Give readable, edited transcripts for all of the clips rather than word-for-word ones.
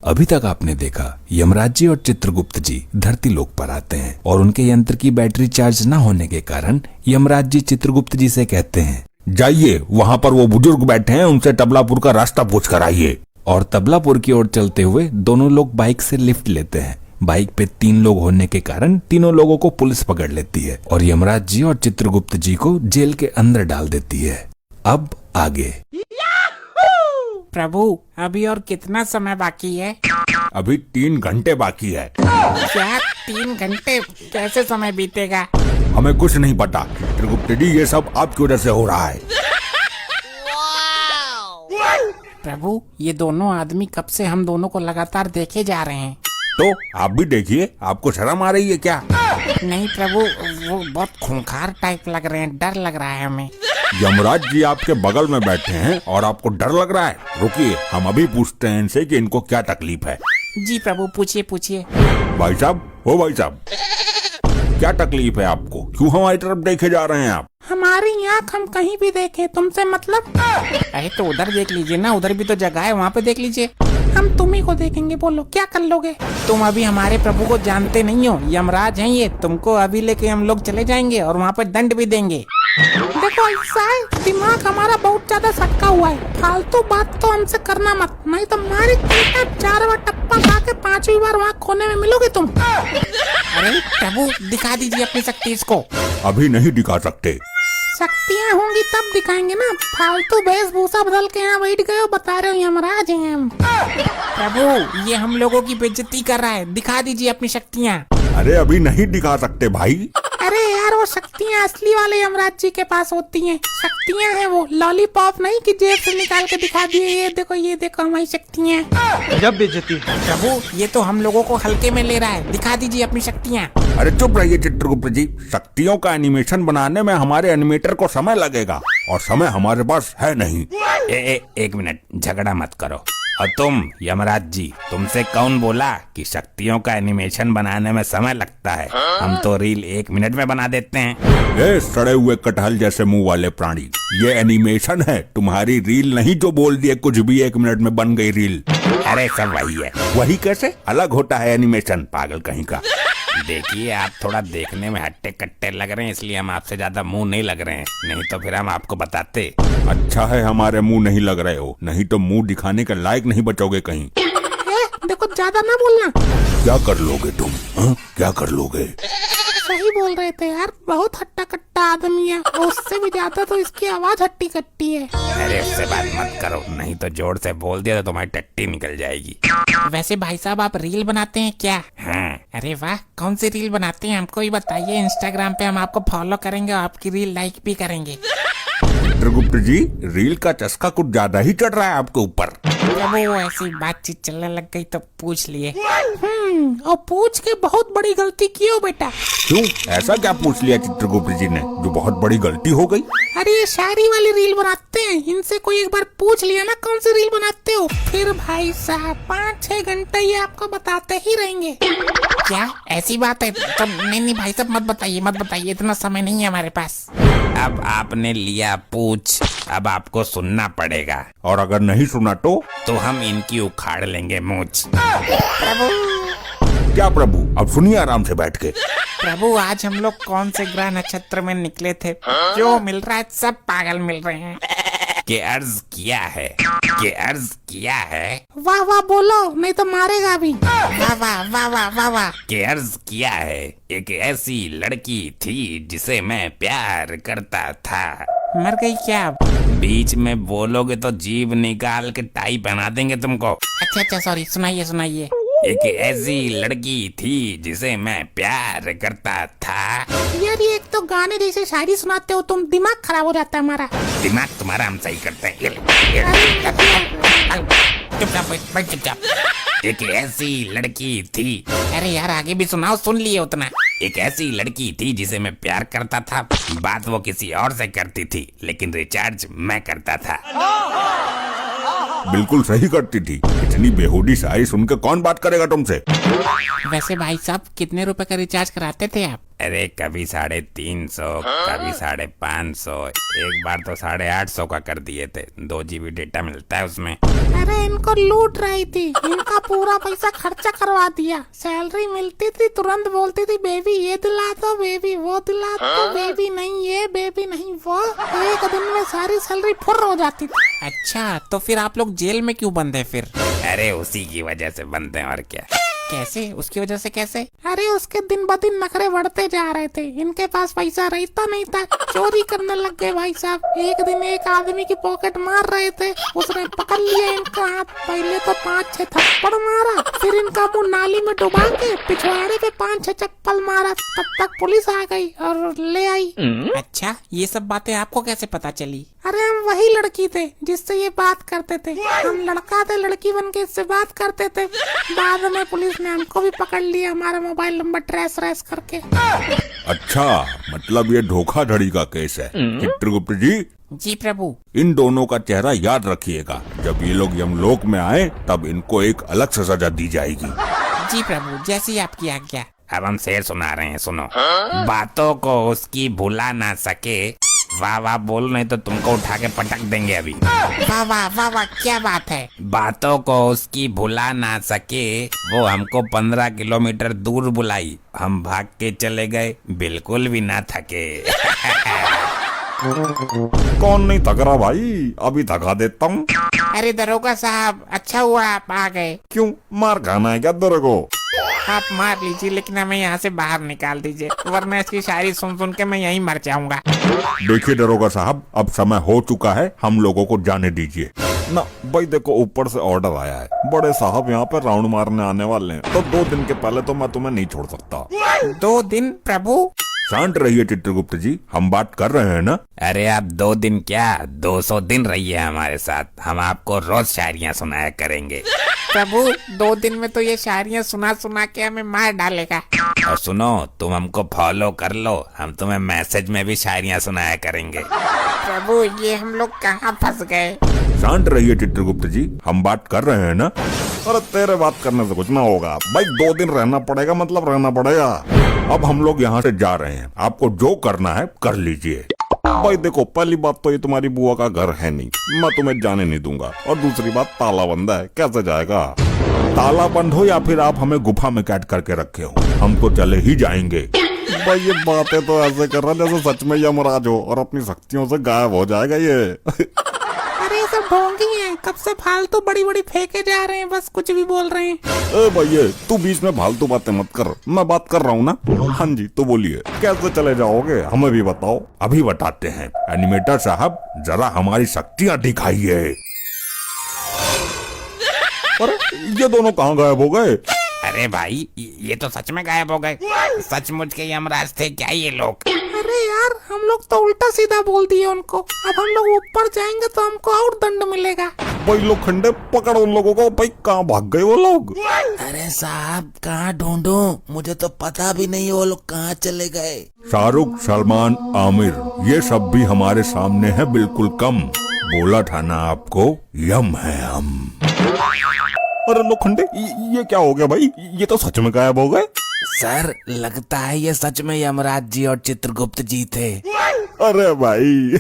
अभी तक आपने देखा यमराज जी और चित्रगुप्त जी धरती लोक पर आते हैं और उनके यंत्र की बैटरी चार्ज न होने के कारण यमराज जी चित्रगुप्त जी से कहते हैं, जाइए वहाँ पर वो बुजुर्ग बैठे हैं, उनसे तबलापुर का रास्ता पूछ कर आइए। और तबलापुर की ओर चलते हुए दोनों लोग बाइक से लिफ्ट लेते हैं। बाइक पे 3 लोग होने के कारण तीनों लोगों को पुलिस पकड़ लेती है और यमराज जी और चित्रगुप्त जी को जेल के अंदर डाल देती है। अब आगे। प्रभु अभी और कितना समय बाकी है? अभी 3 घंटे बाकी है। क्या 3 घंटे? कैसे समय बीतेगा? हमें कुछ नहीं पता चित्रगुप्त जी, ये सब आपकी वजह से हो रहा है। प्रभु ये दोनों आदमी कब से हम दोनों को लगातार देखे जा रहे हैं। तो आप भी देखिए, आपको शर्म आ रही है क्या? नहीं प्रभु, वो बहुत खूंखार टाइप लग रहे हैं, डर लग रहा है हमें। यमराज जी आपके बगल में बैठे हैं और आपको डर लग रहा है? रुकिए, हम अभी पूछते हैं इनसे कि इनको क्या तकलीफ है। जी प्रभु पूछिए पूछिए। भाई साहब, ओ भाई साहब, क्या तकलीफ है आपको? क्यों हमारी तरफ देखे जा रहे हैं आप? हमारी आँख हम कहीं भी देखे, तुमसे मतलब? अरे तो उधर देख लीजिए ना, उधर भी तो जगह है, वहाँ पे देख लीजिए। हम तुम्ही को देखेंगे, बोलो क्या कर लोगे? तुम अभी हमारे प्रभु को जानते नहीं हो, यमराज हैं ये। तुमको अभी लेके हम लोग चले जाएंगे और वहाँ पे दंड भी देंगे। देखो ऐसा है, दिमाग हमारा बहुत ज्यादा सटका हुआ है। फालतू बात तो हमसे करना मत, नहीं तो हमारी 4 बार टप्पा खा के 5वीं बार वहाँ खोने में मिलोगे तुम। अरे प्रभु दिखा दीजिए अपनी शक्ति इसको। अभी नहीं दिखा सकते। शक्तियाँ होंगी तब दिखाएंगे ना। फालतू वेशभूषा बदल के यहाँ बैठ गए हो, बता रहे हो यमराज हैं हम। प्रभु ये हम लोगों की बेइज्जती कर रहा है, दिखा दीजिए अपनी शक्तियाँ। अरे अभी नहीं दिखा सकते भाई। अरे यार वो शक्तियाँ असली वाले यमराज जी के पास होती हैं। शक्तियाँ हैं वो, लॉलीपॉप नहीं कि जेब से निकाल के दिखा दिए ये देखो हमारी शक्तियाँ। गजब बेइज्जती। प्रभु ये तो हम लोगों को हल्के में ले रहा है, दिखा दीजिए अपनी शक्तियाँ। अरे चुप रहिए चित्रगुप्त जी, शक्तियों का एनिमेशन बनाने में हमारे एनिमेटर को समय लगेगा और समय हमारे पास है नहीं। एक मिनट, झगड़ा मत करो। और तुम यमराज जी, तुमसे कौन बोला कि शक्तियों का एनिमेशन बनाने में समय लगता है? हम तो रील 1 मिनट में बना देते हैं। ये सड़े हुए कटहल जैसे मुंह वाले प्राणी, ये एनिमेशन है, तुम्हारी रील नहीं जो बोल दिए कुछ भी 1 मिनट में बन गई रील। अरे सब वही है। वही कैसे? अलग होता है एनिमेशन, पागल कहीं का। देखिए आप थोड़ा देखने में हट्टे कट्टे लग रहे हैं, इसलिए हम आपसे ज्यादा मुंह नहीं लग रहे हैं, नहीं तो फिर हम आपको बताते। अच्छा है हमारे मुंह नहीं लग रहे हो, नहीं तो मुंह दिखाने के लायक नहीं बचोगे कहीं। देखो ज्यादा ना बोलना। क्या कर लोगे तुम? क्या कर लोगे? सही बोल रहे थे यार, बहुत हट्टा कट्टा आदमी है, उससे भी ज्यादा तो इसकी आवाज हट्टी कट्टी है। अरे उससे बात मत करो, नहीं तो जोर से बोल दिया तो तुम्हारी टट्टी निकल जाएगी। वैसे भाई साहब आप रील बनाते हैं क्या? हाँ। अरे वाह, कौन सी रील बनाते हैं हमको ही बताइए। इंस्टाग्राम पे हम आपको फॉलो करेंगे और आपकी रील लाइक भी करेंगे। चित्रगुप्त जी, रील का चस्का कुछ ज्यादा ही चढ़ रहा है आपके ऊपर। जब वो ऐसी बातचीत चलने लग गई तो पूछ लिए। और पूछ के बहुत बड़ी गलती की हो बेटा। क्यों? ऐसा क्या पूछ लिया चित्रगुप्त जी ने जो बहुत बड़ी गलती हो गई? अरे ये शायरी वाली रील बनाते हैं, इनसे कोई एक बार पूछ लिया ना कौन सी रील बनाते हो, फिर भाई साहब 5-6 घंटे ये आपको बताते ही रहेंगे। क्या ऐसी बात है? तो नहीं भाई साहब मत बताइए, इतना समय नहीं है हमारे पास। अब आपने लिया पूछ, अब आपको सुनना पड़ेगा, और अगर नहीं सुना तो हम इनकी उखाड़ लेंगे मूंछ। क्या प्रभु? अब सुनिए आराम से बैठ के। प्रभु आज हम लोग कौन से ग्रह नक्षत्र में निकले थे? जो मिल रहा है सब पागल मिल रहे हैं। के अर्ज किया है। वाह वाह बोलो, नहीं तो मारेगा भी। वाह वाह वाह वाह वाह वाह। के अर्ज किया है, एक ऐसी लड़की थी जिसे मैं प्यार करता था। मर गई क्या अब? बीच में बोलोगे तो जीभ निकाल के टाई पहना देंगे तुमको। अच्छा सॉरी, सुनाइए। एक ऐसी लड़की थी जिसे मैं प्यार करता था। यार ये एक तो गाने जैसे शायरी सुनाते हो तुम, दिमाग खराब हो जाता है हमारा। दिमाग तुम्हारा हम सही करते हैं। चुपचाप। एक ऐसी लड़की थी। अरे यार आगे भी सुनाओ, सुन लिए उतना। एक ऐसी लड़की थी जिसे मैं प्यार करता था। बात वो किसी और से करती थी, लेकिन रिचार्ज मैं करता था। बिल्कुल सही करती थी। इतनी बेहुदी शायरी सुन के कौन बात करेगा तुमसे? वैसे भाई साहब कितने रुपए का रिचार्ज कराते थे आप? अरे कभी 350, कभी 550, एक बार तो 850 का कर दिए थे। 2 GB डेटा मिलता है उसमें। अरे इनको लूट रही थी, इनका पूरा पैसा खर्चा करवा दिया। सैलरी मिलती थी तुरंत बोलती थी बेबी ये दिला दो, बेबी वो दिला दो, बेबी नहीं ये, बेबी नहीं वो। एक दिन में सारी सैलरी फुर्र हो जाती थी। अच्छा तो फिर आप लोग जेल में क्यों बंद है फिर? अरे उसी की वजह से बनते हैं और क्या। कैसे? उसकी वजह से कैसे? अरे उसके दिन ब दिन नखरे बढ़ते जा रहे थे, इनके पास पैसा रहता नहीं था, चोरी करने लग गए भाई साहब। एक दिन एक आदमी की पॉकेट मार रहे थे, उसने पकड़ लिया इनका हाथ। पहले तो 5-6 थप्पड़ मारा, फिर इनका मुंह नाली में डुबा के पिछवाड़े पे 5-6 चप्पल मारा। तब तक पुलिस आ गई और ले आई। अच्छा ये सब बातें आपको कैसे पता चली? अरे हम वही लड़की थे जिससे ये बात करते थे। हम लड़का थे, लड़की बन के इससे बात करते थे। बाद में पुलिस ने हमको भी पकड़ लिया, हमारा मोबाइल नंबर ट्रेस करके। अच्छा, मतलब ये धोखाधड़ी का केस है। चित्रगुप्त जी। जी प्रभु। इन दोनों का चेहरा याद रखिएगा। जब ये लोग यमलोक में आए तब इनको एक अलग से सजा दी जाएगी। जी प्रभु, जैसी आपकी आज्ञा। अब हम शेर सुना रहे हैं, सुनो। बातों को उसकी भुला ना सके, वाह वाह बोल, नहीं तो तुमको उठा के पटक देंगे अभी। वाह वाह वाह वाह, क्या बात है। बातों को उसकी भुला ना सके, वो हमको 15 किलोमीटर दूर बुलाई, हम भाग के चले गए, बिल्कुल भी ना थके। कौन नहीं थक रहा भाई, अभी थका देता हूँ। अरे दरोगा साहब, अच्छा हुआ आप आ गए। क्यों, मार खाना है क्या तेरे को? आप मार लीजिए लेकिन हमें यहाँ से बाहर निकाल दीजिए, वरना इसकी शायरी सुन सुन के मैं यहीं मर जाऊंगा। देखिए दरोगा साहब, अब समय हो चुका है, हम लोगों को जाने दीजिए ना। भाई देखो, ऊपर से ऑर्डर आया है, बड़े साहब यहाँ पे राउंड मारने आने वाले हैं, तो 2 दिन के पहले तो मैं तुम्हें नहीं छोड़ सकता। 2 दिन प्रभु? शांत रहिए चित्रगुप्त जी, हम बात कर रहे हैं ना। अरे आप 2 दिन क्या 200 दिन रहिए हमारे साथ, हम आपको रोज शायरियाँ सुनाया करेंगे। प्रभु 2 दिन में तो ये शायरियाँ सुना सुना के हमें मार डालेगा। और सुनो, तुम हमको फॉलो कर लो, हम तुम्हें मैसेज में भी शायरियाँ सुनाया करेंगे। प्रभु ये हम लोग कहाँ फंस गए? शांत रहिए चित्रगुप्त जी, हम बात कर रहे हैं ना। अरे तेरे बात करने से कुछ ना होगा भाई, 2 दिन रहना पड़ेगा, मतलब रहना पड़ेगा। अब हम लोग यहाँ से जा रहे हैं, आपको जो करना है कर लीजिए। भाई देखो, पहली बात तो ये तुम्हारी बुआ का घर है नहीं, मैं तुम्हें जाने नहीं दूंगा। और दूसरी बात, ताला बंद है, कैसे जाएगा? ताला बंद हो या फिर आप हमें गुफा में कैद करके रखे हो, हम तो चले ही जाएंगे। भाई ये बातें तो ऐसे कर रहा है जैसे सच में यमराज हो और अपनी शक्तियों से गायब हो जाएगा ये। अरे सब ढोंगी हैं, कब से फालतू बड़ी बड़ी फेंके जा रहे हैं, बस कुछ भी बोल रहे हैं। ए भैया, तू बीच में फालतू बातें मत कर, मैं बात कर रहा हूँ ना। हाँ जी, तो बोलिए कैसे चले जाओगे, हमें भी बताओ। अभी बताते हैं। एनिमेटर साहब, जरा हमारी शक्तियाँ दिखाइए। अरे ये दोनों कहाँ गायब हो गए? अरे भाई ये तो सच में गायब हो गए, सचमुच के यमराज थे क्या ये लोग? अरे यार, हम लोग तो उल्टा सीधा बोल दिए उनको। अब हम लोग ऊपर जाएंगे तो हमको और दंड मिलेगा। भाई लोग खंडे पकड़ो उन लोगों को। भाई कहाँ भाग गए वो लोग? अरे साहब कहाँ ढूंढूं, मुझे तो पता भी नहीं वो लोग कहाँ चले गए। शाहरुख, सलमान, आमिर, ये सब भी हमारे सामने है, बिल्कुल कम। बोला था ना आपको, यम है हम। अरे लोखंडे, ये क्या हो गया भाई, ये तो सच में गायब हो गए। सर लगता है ये सच में यमराज जी और चित्रगुप्त जी थे। अरे भाई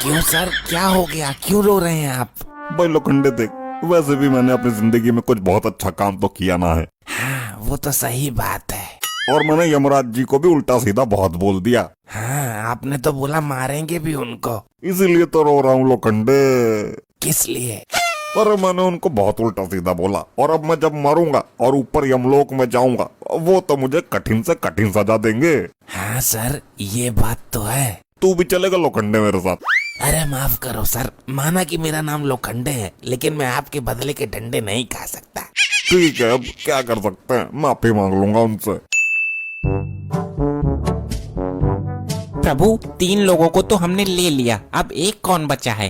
क्यों सर, क्या हो गया, क्यों रो रहे हैं आप? भाई लोखंडे देख, वैसे भी मैंने अपनी जिंदगी में कुछ बहुत अच्छा काम तो किया ना है। हाँ वो तो सही बात है। और मैंने यमराज जी को भी उल्टा सीधा बहुत बोल दिया। हाँ आपने तो बोला मारेंगे भी उनको। इसीलिए तो रो रहा हूँ लोखंडे। किस लिए? अरे मैंने उनको बहुत उल्टा सीधा बोला, और अब मैं जब मरूंगा और ऊपर यमलोक में जाऊंगा, वो तो मुझे कठिन से कठिन सजा देंगे। हाँ सर ये बात तो है। तू भी चलेगा लोखंडे मेरे साथ? अरे माफ करो सर, माना कि मेरा नाम लोखंडे है, लेकिन मैं आपके बदले के डंडे नहीं खा सकता। ठीक है, अब क्या कर सकते हैं, माफी मांग लूंगा उनसे। प्रभु 3 लोगों को तो हमने ले लिया, अब एक कौन बचा है?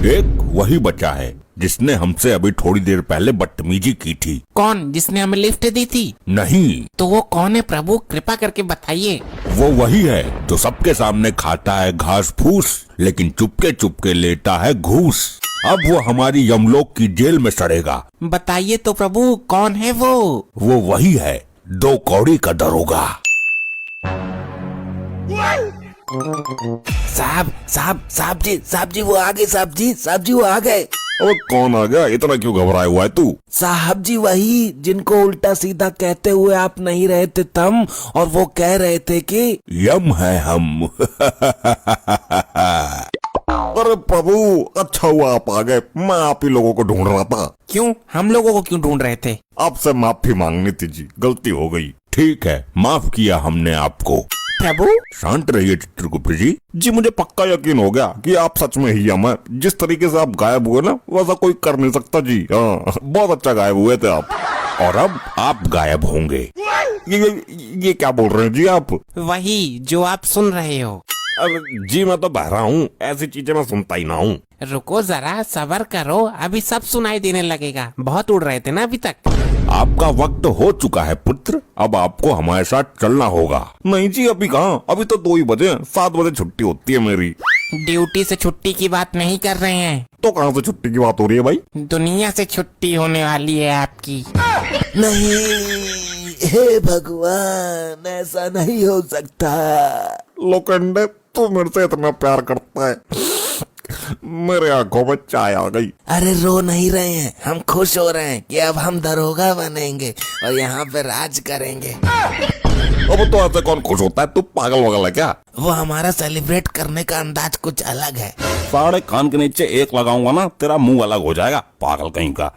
एक वही बचा है जिसने हमसे अभी थोड़ी देर पहले बदतमीजी की थी। कौन, जिसने हमें लिफ्ट दी थी? नहीं। तो वो कौन है प्रभु, कृपा करके बताइए। वो वही है जो सबके सामने खाता है घास फूस, लेकिन चुपके चुपके लेता है घूस। अब वो हमारी यमलोक की जेल में सड़ेगा। बताइए तो प्रभु, कौन है वो? वो वही है, 2 कौड़ी का दरोगा। साहब जी वो आ गए, साहब जी वो आ गए। अबे कौन आ गया? इतना क्यों घबराया हुआ है तू? साहब जी वही जिनको उल्टा सीधा कहते हुए आप नहीं रहे थे तम, और वो कह रहे थे कि यम है हम। अरे प्रभु, अच्छा हुआ आप आ गए। मैं आप ही लोगों को ढूंढ रहा था। क्यों? हम लोगों को क्यों ढूंढ रहे थे? आपसे माफी मांगनी थी जी, गलती हो गई। ठीक है, माफ किया हमने आपको। प्रभु, शांत रहिए चित्रगुप्त जी। जी मुझे पक्का यकीन हो गया कि आप सच में ही यम है। जिस तरीके से आप गायब हुए ना, वैसा कोई कर नहीं सकता जी। हाँ, बहुत अच्छा गायब हुए थे आप। और अब आप गायब होंगे। ये क्या बोल रहे हैं जी आप? वही जो आप सुन रहे हो। अरे जी मैं तो बहरा हूँ, ऐसी चीजें मैं सुनता ही ना हूँ। रुको जरा, सबर करो, अभी सब सुनाई देने लगेगा। बहुत उड़ रहे थे ना अभी तक। आपका वक्त हो चुका है पुत्र, अब आपको हमारे साथ चलना होगा। नहीं जी अभी कहाँ, अभी तो 2 ही बजे, 7 बजे छुट्टी होती है मेरी। ड्यूटी से छुट्टी की बात नहीं कर रहे हैं, तो कहाँ से छुट्टी की बात हो रही है भाई? दुनिया से छुट्टी होने वाली है आपकी। नहीं, हे भगवान, ऐसा नहीं हो सकता। लोखंडे, तू मेरे से इतना प्यार करता है, मेरे आंखों में चाय आ गई। अरे रो नहीं रहे हैं, हम खुश हो रहे हैं कि अब हम दरोगा बनेंगे और यहाँ पे राज करेंगे। अब तो ऐसे कौन खुश होता है? तू पागल वगल है क्या? वो हमारा सेलिब्रेट करने का अंदाज कुछ अलग है। साढ़े कान के नीचे एक लगाऊंगा ना, तेरा मुंह अलग हो जाएगा, पागल कहीं का।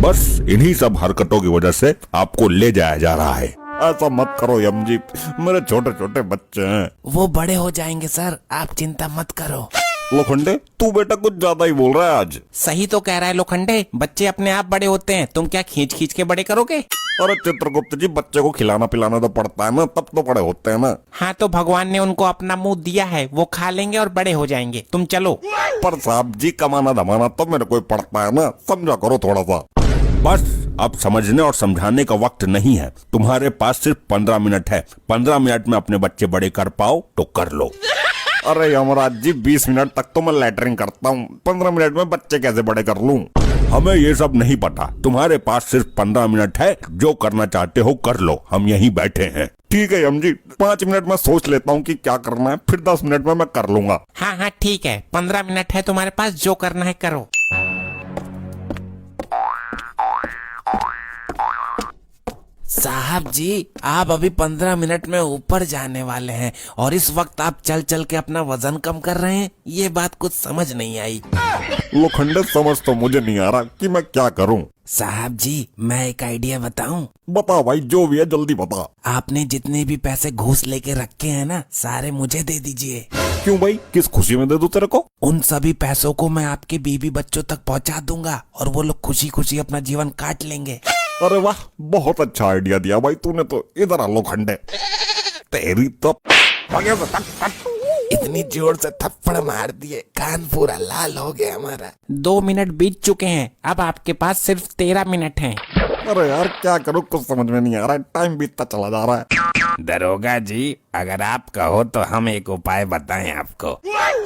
बस इन्हीं सब हरकतों की वजह से आपको ले जाया जा रहा है। ऐसा मत करो यम जी, मेरे छोटे छोटे बच्चे हैं। वो बड़े हो जाएंगे सर, आप चिंता मत करो। लोखंडे, तू बेटा कुछ ज्यादा ही बोल रहा है आज। सही तो कह रहा है लोखंडे, बच्चे अपने आप बड़े होते हैं, तुम क्या खींच खींच के बड़े करोगे? अरे चित्रगुप्त जी, बच्चे को खिलाना पिलाना तो पड़ता है ना, तब तो बड़े होते हैं ना। हाँ तो भगवान ने उनको अपना मुंह दिया है, वो खा लेंगे और बड़े हो जाएंगे। तुम चलो। पर साहब जी, कमाना धमाना तो मेरे को पड़ता है ना, समझा करो थोड़ा सा। बस अब समझने और समझाने का वक्त नहीं है, तुम्हारे पास सिर्फ 15 मिनट है। 15 मिनट में अपने बच्चे बड़े कर पाओ तो कर लो। अरे यमराज जी, 20 मिनट तक तो मैं लैटरिंग करता हूँ, 15 मिनट में बच्चे कैसे बड़े कर लूँ? हमें ये सब नहीं पता, तुम्हारे पास सिर्फ 15 मिनट है, जो करना चाहते हो कर लो, हम यहीं बैठे हैं। ठीक है यम जी, 5 मिनट में सोच लेता हूँ कि क्या करना है, फिर 10 मिनट में मैं कर लूंगा। हाँ हाँ ठीक है, 15 मिनट है तुम्हारे पास, जो करना है करो। साहब जी, आप अभी 15 मिनट में ऊपर जाने वाले हैं और इस वक्त आप चल चल के अपना वजन कम कर रहे हैं। ये बात कुछ समझ नहीं आई। लोखंडे, समझ तो मुझे नहीं आ रहा कि मैं क्या करूं। साहब जी, मैं एक आइडिया बताऊं? बता भाई, जो भी है जल्दी बता। आपने जितने भी पैसे घूस लेके रखे हैं ना, सारे मुझे दे दीजिए। क्यों भाई, किस खुशी में दे दूं तेरे को? उन सभी पैसों को मैं आपके बीवी बच्चों तक पहुंचा दूंगा और वो लोग खुशी खुशी अपना जीवन काट लेंगे। अरे वाह, बहुत अच्छा आइडिया दिया भाई तूने तो। इधर आ लोखंडे, तेरी तो इतनी जोर से थप्पड़ मार दिए, कान पूरा लाल हो गया हमारा। 2 मिनट बीत चुके हैं, अब आपके पास सिर्फ 13 मिनट हैं। अरे यार क्या करूं, कुछ समझ में नहीं आ रहा है, टाइम बीतता चला जा रहा है। दरोगा जी, अगर आप कहो तो हम एक उपाय बताएं आपको।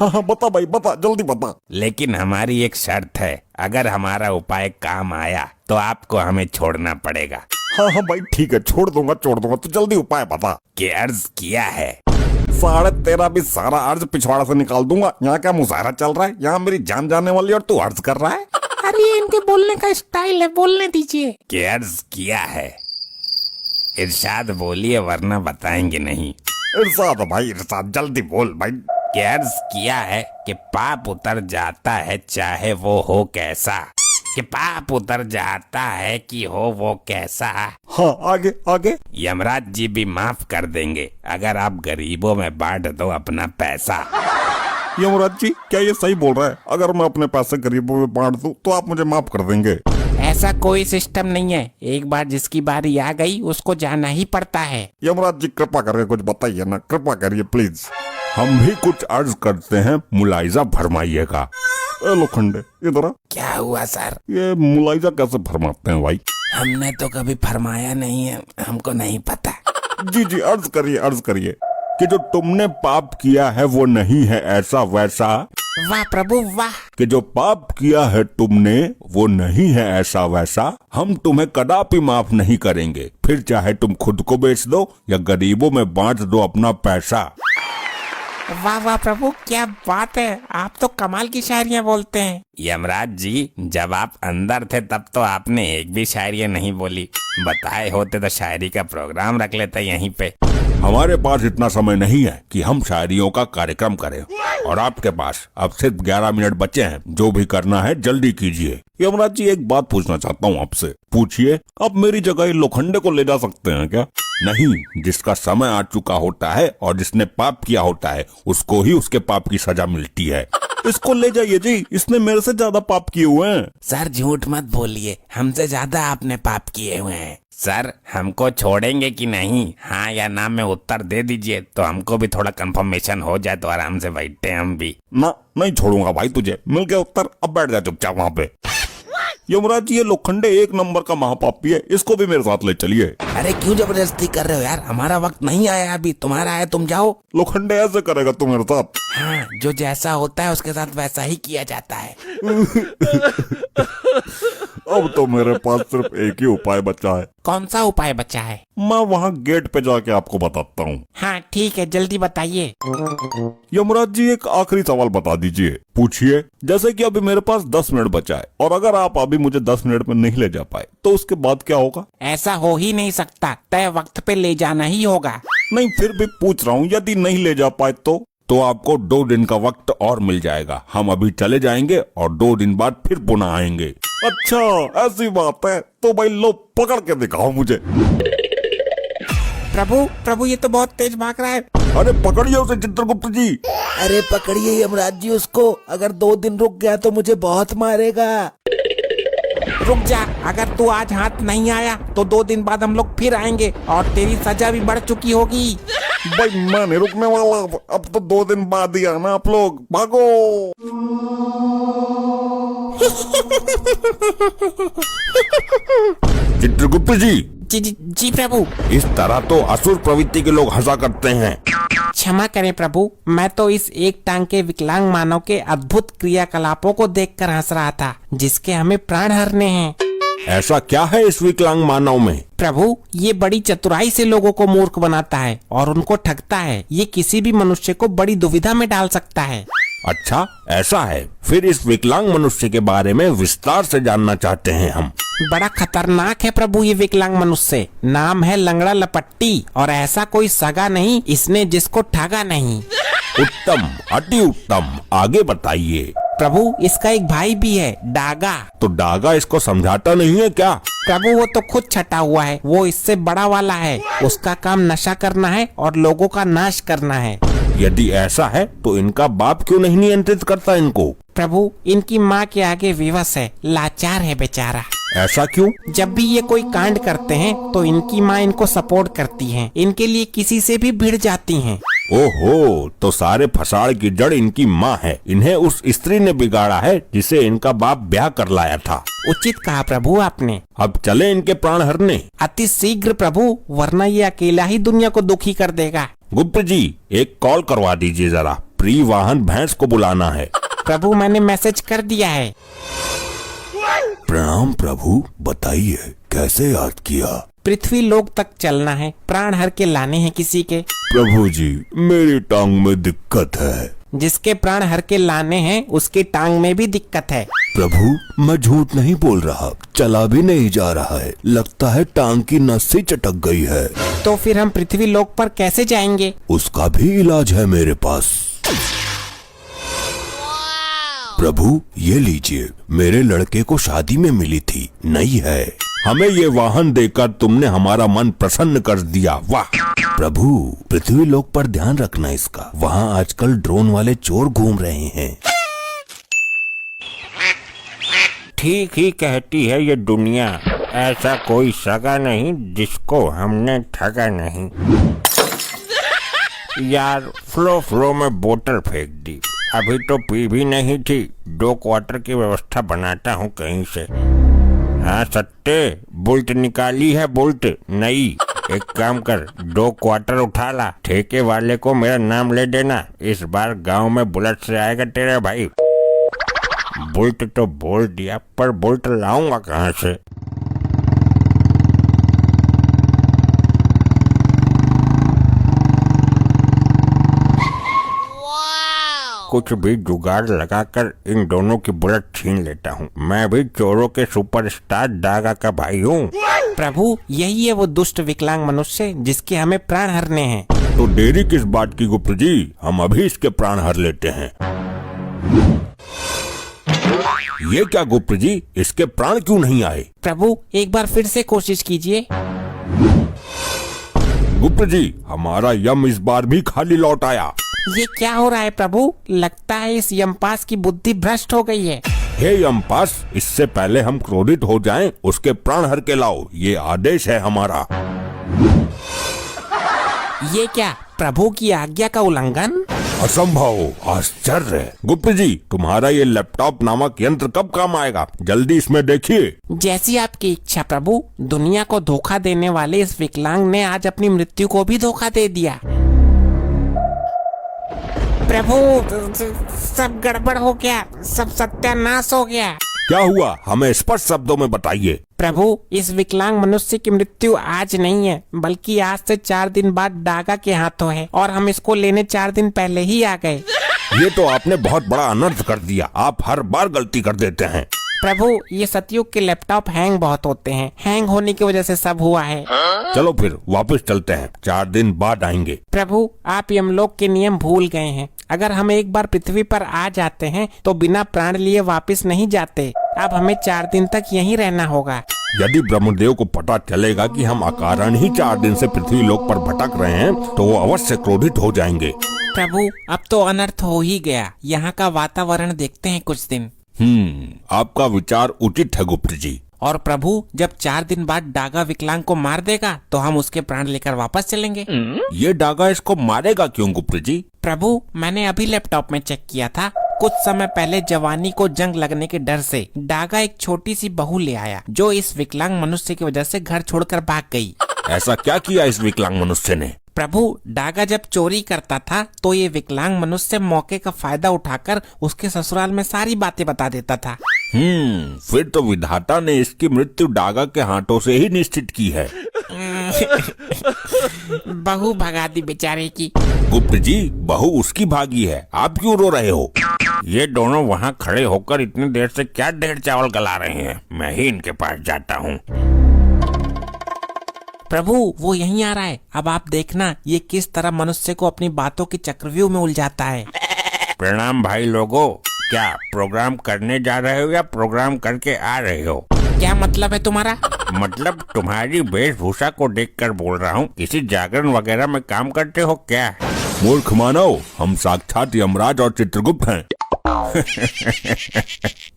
हाँ हाँ बता भाई, बता जल्दी बता। लेकिन हमारी एक शर्त है, अगर हमारा उपाय काम आया तो आपको हमें छोड़ना पड़ेगा। हाँ हाँ भाई ठीक है, छोड़ दूंगा, तो जल्दी उपाय बता। कि अर्ज किया है। 13.5 भी सारा अर्ज पिछवाड़ा से निकाल दूंगा। यहाँ क्या मुजाहरा चल रहा है? यहाँ मेरी जान जाने वाली और तू अर्ज कर रहा है? अरे ये इनके बोलने का स्टाइल है, बोलने दीजिए। कि अर्ज किया है। इरशाद बोलिए वरना बताएंगे नहीं। इरशाद भाई, इरशाद जल्दी बोल भाई। कि अर्ज किया है कि पाप उतर जाता है चाहे वो हो कैसा। कि पाप उतर जाता है कि हो वो कैसा। हाँ आगे आगे। यमराज जी भी माफ कर देंगे अगर आप गरीबों में बांट दो अपना पैसा। यमराज जी, क्या ये सही बोल रहा है? अगर मैं अपने पैसे गरीबों में बांट दूं तो आप मुझे माफ कर देंगे? ऐसा कोई सिस्टम नहीं है, एक बार जिसकी बारी आ गई उसको जाना ही पड़ता है। यमराज जी कृपा करके कुछ बताइए ना, कृपा करिए प्लीज। हम भी कुछ अर्ज करते हैं, मुलाइजा फरमाइएगा। लोखंडे इधर आ। क्या हुआ सर? ये मुलाइजा कैसे फरमाते हैं भाई? हमने तो कभी फरमाया नहीं है, हमको नहीं पता। जी जी, अर्ज करिए कि जो तुमने पाप किया है वो नहीं है ऐसा वैसा। वाह प्रभु वाह। कि जो पाप किया है तुमने वो नहीं है ऐसा वैसा, हम तुम्हें कदापि माफ नहीं करेंगे, फिर चाहे तुम खुद को बेच दो या गरीबों में बांट दो अपना पैसा। वाह वाह प्रभु, क्या बात है, आप तो कमाल की शायरियाँ बोलते हैं। यमराज जी, जब आप अंदर थे तब तो आपने एक भी शायरी नहीं बोली। बताए होते तो शायरी का प्रोग्राम रख लेते यहीं पे। हमारे पास इतना समय नहीं है कि हम शायरियों का कार्यक्रम करें, और आपके पास अब सिर्फ 11 मिनट बचे हैं। जो भी करना है जल्दी कीजिए। यमराज जी, एक बात पूछना चाहता हूँ आपसे। पूछिए। आप मेरी जगह ये लोखंडे को ले जा सकते हैं क्या? नहीं, जिसका समय आ चुका होता है और जिसने पाप किया होता है उसको ही उसके पाप की सजा मिलती है। इसको ले जाइए जी, इसने मेरे से ज्यादा पाप किए हुए हैं। सर झूठ मत बोलिए, हमसे ज्यादा आपने पाप किए हुए हैं। सर, हमको छोड़ेंगे कि नहीं? हाँ या ना में उत्तर दे दीजिए तो हमको भी थोड़ा कंफर्मेशन हो जाए, तो आराम से बैठे हम भी। ना, नहीं छोड़ूंगा भाई तुझे। मिल गया उत्तर, अब बैठ जा चुपचाप वहाँ पे। यमराज जी, ये लोखंडे एक नंबर का महापापी है, इसको भी मेरे साथ ले चलिए। अरे क्यों जबरदस्ती कर रहे हो यार, हमारा वक्त नहीं आया अभी, तुम्हारा है, तुम जाओ। लोखंडे ऐसे करेगा तू मेरे साथ? हाँ, जो जैसा होता है उसके साथ वैसा ही किया जाता है। अब तो मेरे पास सिर्फ एक ही उपाय बचा है। कौन सा उपाय बचा है? मैं वहाँ गेट पे जाके आपको बताता हूँ। हाँ ठीक है, जल्दी बताइए। यमराज जी, एक आखिरी सवाल बता दीजिए। पूछिए। जैसे कि अभी मेरे पास 10 मिनट बचा है, और अगर आप अभी मुझे 10 मिनट में नहीं ले जा पाए तो उसके बाद क्या होगा? ऐसा हो ही नहीं सकता, तय वक्त पे ले जाना ही होगा। नहीं, फिर भी पूछ रहा हूँ, यदि नहीं ले जा पाए तो आपको 2 दिन का वक्त और मिल जाएगा। हम अभी चले जाएंगे और 2 दिन बाद फिर पुनः आएंगे। अच्छा, ऐसी बात है तो भाई लो, पकड़ के दिखाओ मुझे। प्रभु प्रभु, ये तो बहुत तेज भाग रहा है। अरे पकड़िए उसे चित्रगुप्त जी। अरे पकड़िए यमराज जी उसको, अगर 2 दिन रुक गया तो मुझे बहुत मारेगा। रुक जा, अगर तू आज हाथ नहीं आया तो 2 दिन बाद हम लोग फिर आएंगे और तेरी सजा भी बढ़ चुकी होगी। भाई मैं नहीं रुकने वाला, अब तो 2 दिन बाद ही आना आप लोग, भागो। चित्रगुप्त जी, जी प्रभु। इस तरह तो असुर प्रवृत्ति के लोग हंसा करते हैं। क्षमा करें प्रभु, मैं तो इस एक टांग के विकलांग मानव के अद्भुत क्रियाकलापों को देखकर हंस रहा था, जिसके हमें प्राण हरने हैं। ऐसा क्या है इस विकलांग मानव में? प्रभु, ये बड़ी चतुराई से लोगों को मूर्ख बनाता है और उनको ठगता है। ये किसी भी मनुष्य को बड़ी दुविधा में डाल सकता है। अच्छा, ऐसा है। फिर इस विकलांग मनुष्य के बारे में विस्तार से जानना चाहते हैं हम। बड़ा खतरनाक है प्रभु ये विकलांग मनुष्य। नाम है लंगड़ा लपट्टी, और ऐसा कोई सगा नहीं इसने जिसको ठगा नहीं। उत्तम, अति उत्तम, आगे बताइए। प्रभु, इसका एक भाई भी है, डागा। तो डागा इसको समझाता नहीं है क्या? प्रभु, वो तो खुद छटा हुआ है, वो इससे बड़ा वाला है। उसका काम नशा करना है और लोगों का नाश करना है। यदि ऐसा है तो इनका बाप क्यों नहीं नियंत्रित करता इनको? प्रभु, इनकी माँ के आगे विवश है, लाचार है बेचारा। ऐसा क्यों? जब भी ये कोई कांड करते हैं तो इनकी माँ इनको सपोर्ट करती है, इनके लिए किसी से भी भिड़ जाती हैं। ओहो, तो सारे फसाड़ की जड़ इनकी माँ है। इन्हें उस स्त्री ने बिगाड़ा है जिसे इनका बाप ब्याह कर लाया था। उचित कहा प्रभु आपने। अब चले इनके प्राण हरने। अति शीघ्र प्रभु, वरना ये अकेला ही दुनिया को दुखी कर देगा। गुप्त जी, एक कॉल करवा दीजिए जरा, प्रियवाहन भैंस को बुलाना है। प्रभु, मैंने मैसेज कर दिया है। प्रणाम प्रभु, बताइए कैसे याद किया? पृथ्वी लोक तक चलना है, प्राण हर के लाने हैं किसी के। प्रभु जी, मेरी टांग में दिक्कत है। जिसके प्राण हर के लाने हैं उसकी टांग में भी दिक्कत है। प्रभु, मैं झूठ नहीं बोल रहा, चला भी नहीं जा रहा है, लगता है टांग की नस से चटक गई है। तो फिर हम पृथ्वी लोक पर कैसे जाएंगे? उसका भी इलाज है मेरे पास। प्रभु, ये लीजिए, मेरे लड़के को शादी में मिली थी, नई है। हमें ये वाहन देकर तुमने हमारा मन प्रसन्न कर दिया, वाह। प्रभु, पृथ्वी लोक पर ध्यान रखना इसका, वहाँ आजकल ड्रोन वाले चोर घूम रहे हैं। ठीक ही कहती है ये दुनिया, ऐसा कोई सगा नहीं जिसको हमने ठगा नहीं। यार, फ्लो में बोतल फेंक दी, अभी तो पी भी नहीं थी। 2 क्वार्टर की व्यवस्था बनाता हूँ कहीं से। हाँ सत्ते, बुल्ट निकाली है, बुल्ट नई, एक काम कर, 2 क्वार्टर उठा ला, ठेके वाले को मेरा नाम ले देना। इस बार गांव में बुलेट से आएगा तेरा भाई। बुलेट तो बोल दिया, पर बुलेट लाऊंगा कहाँ से? कुछ भी जुगाड़ लगाकर इन दोनों की बुलेट छीन लेता हूँ। मैं भी चोरों के सुपरस्टार डागा का भाई हूँ। प्रभु, यही है वो दुष्ट विकलांग मनुष्य जिसके हमें प्राण हरने हैं। तो देरी किस बात की गुप्त जी, हम अभी इसके प्राण हर लेते हैं। ये क्या गुप्त जी, इसके प्राण क्यों नहीं आए? प्रभु, एक बार फिर से कोशिश कीजिए। गुप्त जी, हमारा यम इस बार भी खाली लौट आया। ये क्या हो रहा है प्रभु? लगता है इस यमपास की बुद्धि भ्रष्ट हो गई है। हे यमपास, इससे पहले हम क्रोधित हो जाएं, उसके प्राण हर के लाओ, ये आदेश है हमारा। ये क्या प्रभु की आज्ञा का उल्लंघन? असंभव, आश्चर्य। गुप्त जी, तुम्हारा ये लैपटॉप नामक यंत्र कब काम आएगा? जल्दी इसमें देखिए। जैसी आपकी इच्छा प्रभु। दुनिया को धोखा देने वाले इस विकलांग ने आज अपनी मृत्यु को भी धोखा दे दिया। प्रभु, सब गड़बड़ हो गया, सब सत्यानाश हो गया। क्या हुआ, हमें स्पष्ट शब्दों में बताइए। प्रभु, इस विकलांग मनुष्य की मृत्यु आज नहीं है, बल्कि आज से 4 दिन बाद डागा के हाथों है, और हम इसको लेने 4 दिन पहले ही आ गए। ये तो आपने बहुत बड़ा अनर्थ कर दिया। आप हर बार गलती कर देते हैं। प्रभु, ये सतयुग के लैपटॉप हैंग बहुत होते हैं। हैंग होने की वजह से सब हुआ है। चलो फिर वापस चलते हैं, 4 दिन बाद आएंगे। प्रभु, आप यमलोक के नियम भूल गए हैं। अगर हम एक बार पृथ्वी पर आ जाते हैं तो बिना प्राण लिए वापस नहीं जाते। अब हमें 4 दिन तक यहीं रहना होगा। यदि ब्रह्मदेव को पता चलेगा कि हम अकारण ही 4 दिन से पृथ्वी लोक पर भटक रहे हैं, तो वो अवश्य क्रोधित हो जाएंगे। प्रभु, अब तो अनर्थ हो ही गया। यहाँ का वातावरण देखते हैं कुछ दिन। आपका विचार उचित है गुप्त जी। और प्रभु, जब 4 दिन बाद डागा विकलांग को मार देगा तो हम उसके प्राण लेकर वापस चलेंगे। ये डागा इसको मारेगा क्यों गुप्त जी? प्रभु, मैंने अभी लैपटॉप में चेक किया था। कुछ समय पहले जवानी को जंग लगने के डर से डागा एक छोटी सी बहू ले आया, जो इस विकलांग मनुष्य की वजह से घर छोड़कर भाग गई। ऐसा क्या किया इस विकलांग मनुष्य ने? प्रभु, डागा जब चोरी करता था तो ये विकलांग मनुष्य मौके का फायदा उठाकर उसके ससुराल में सारी बातें बता देता था। फिर तो विधाता ने इसकी मृत्यु डागा के हाथों से ही निश्चित की है। बहू भगा दी बेचारे की। गुप्त जी, बहू उसकी भागी है, आप क्यों रो रहे हो? ये दोनों वहाँ खड़े होकर इतनी देर से क्या ढेर चावल गला रहे हैं? मैं ही इनके पास जाता हूँ। प्रभु, वो यहीं आ रहा है। अब आप देखना ये किस तरह मनुष्य को अपनी बातों के चक्रव्यूह में उलझाता है। प्रणाम भाई लोगों। क्या प्रोग्राम करने जा रहे हो या प्रोग्राम करके आ रहे हो? क्या मतलब है तुम्हारा? मतलब तुम्हारी वेशभूषा को देखकर बोल रहा हूँ। किसी जागरण वगैरह में काम करते हो क्या? मूर्ख मानव, हम साक्षात यमराज और चित्रगुप्त हैं।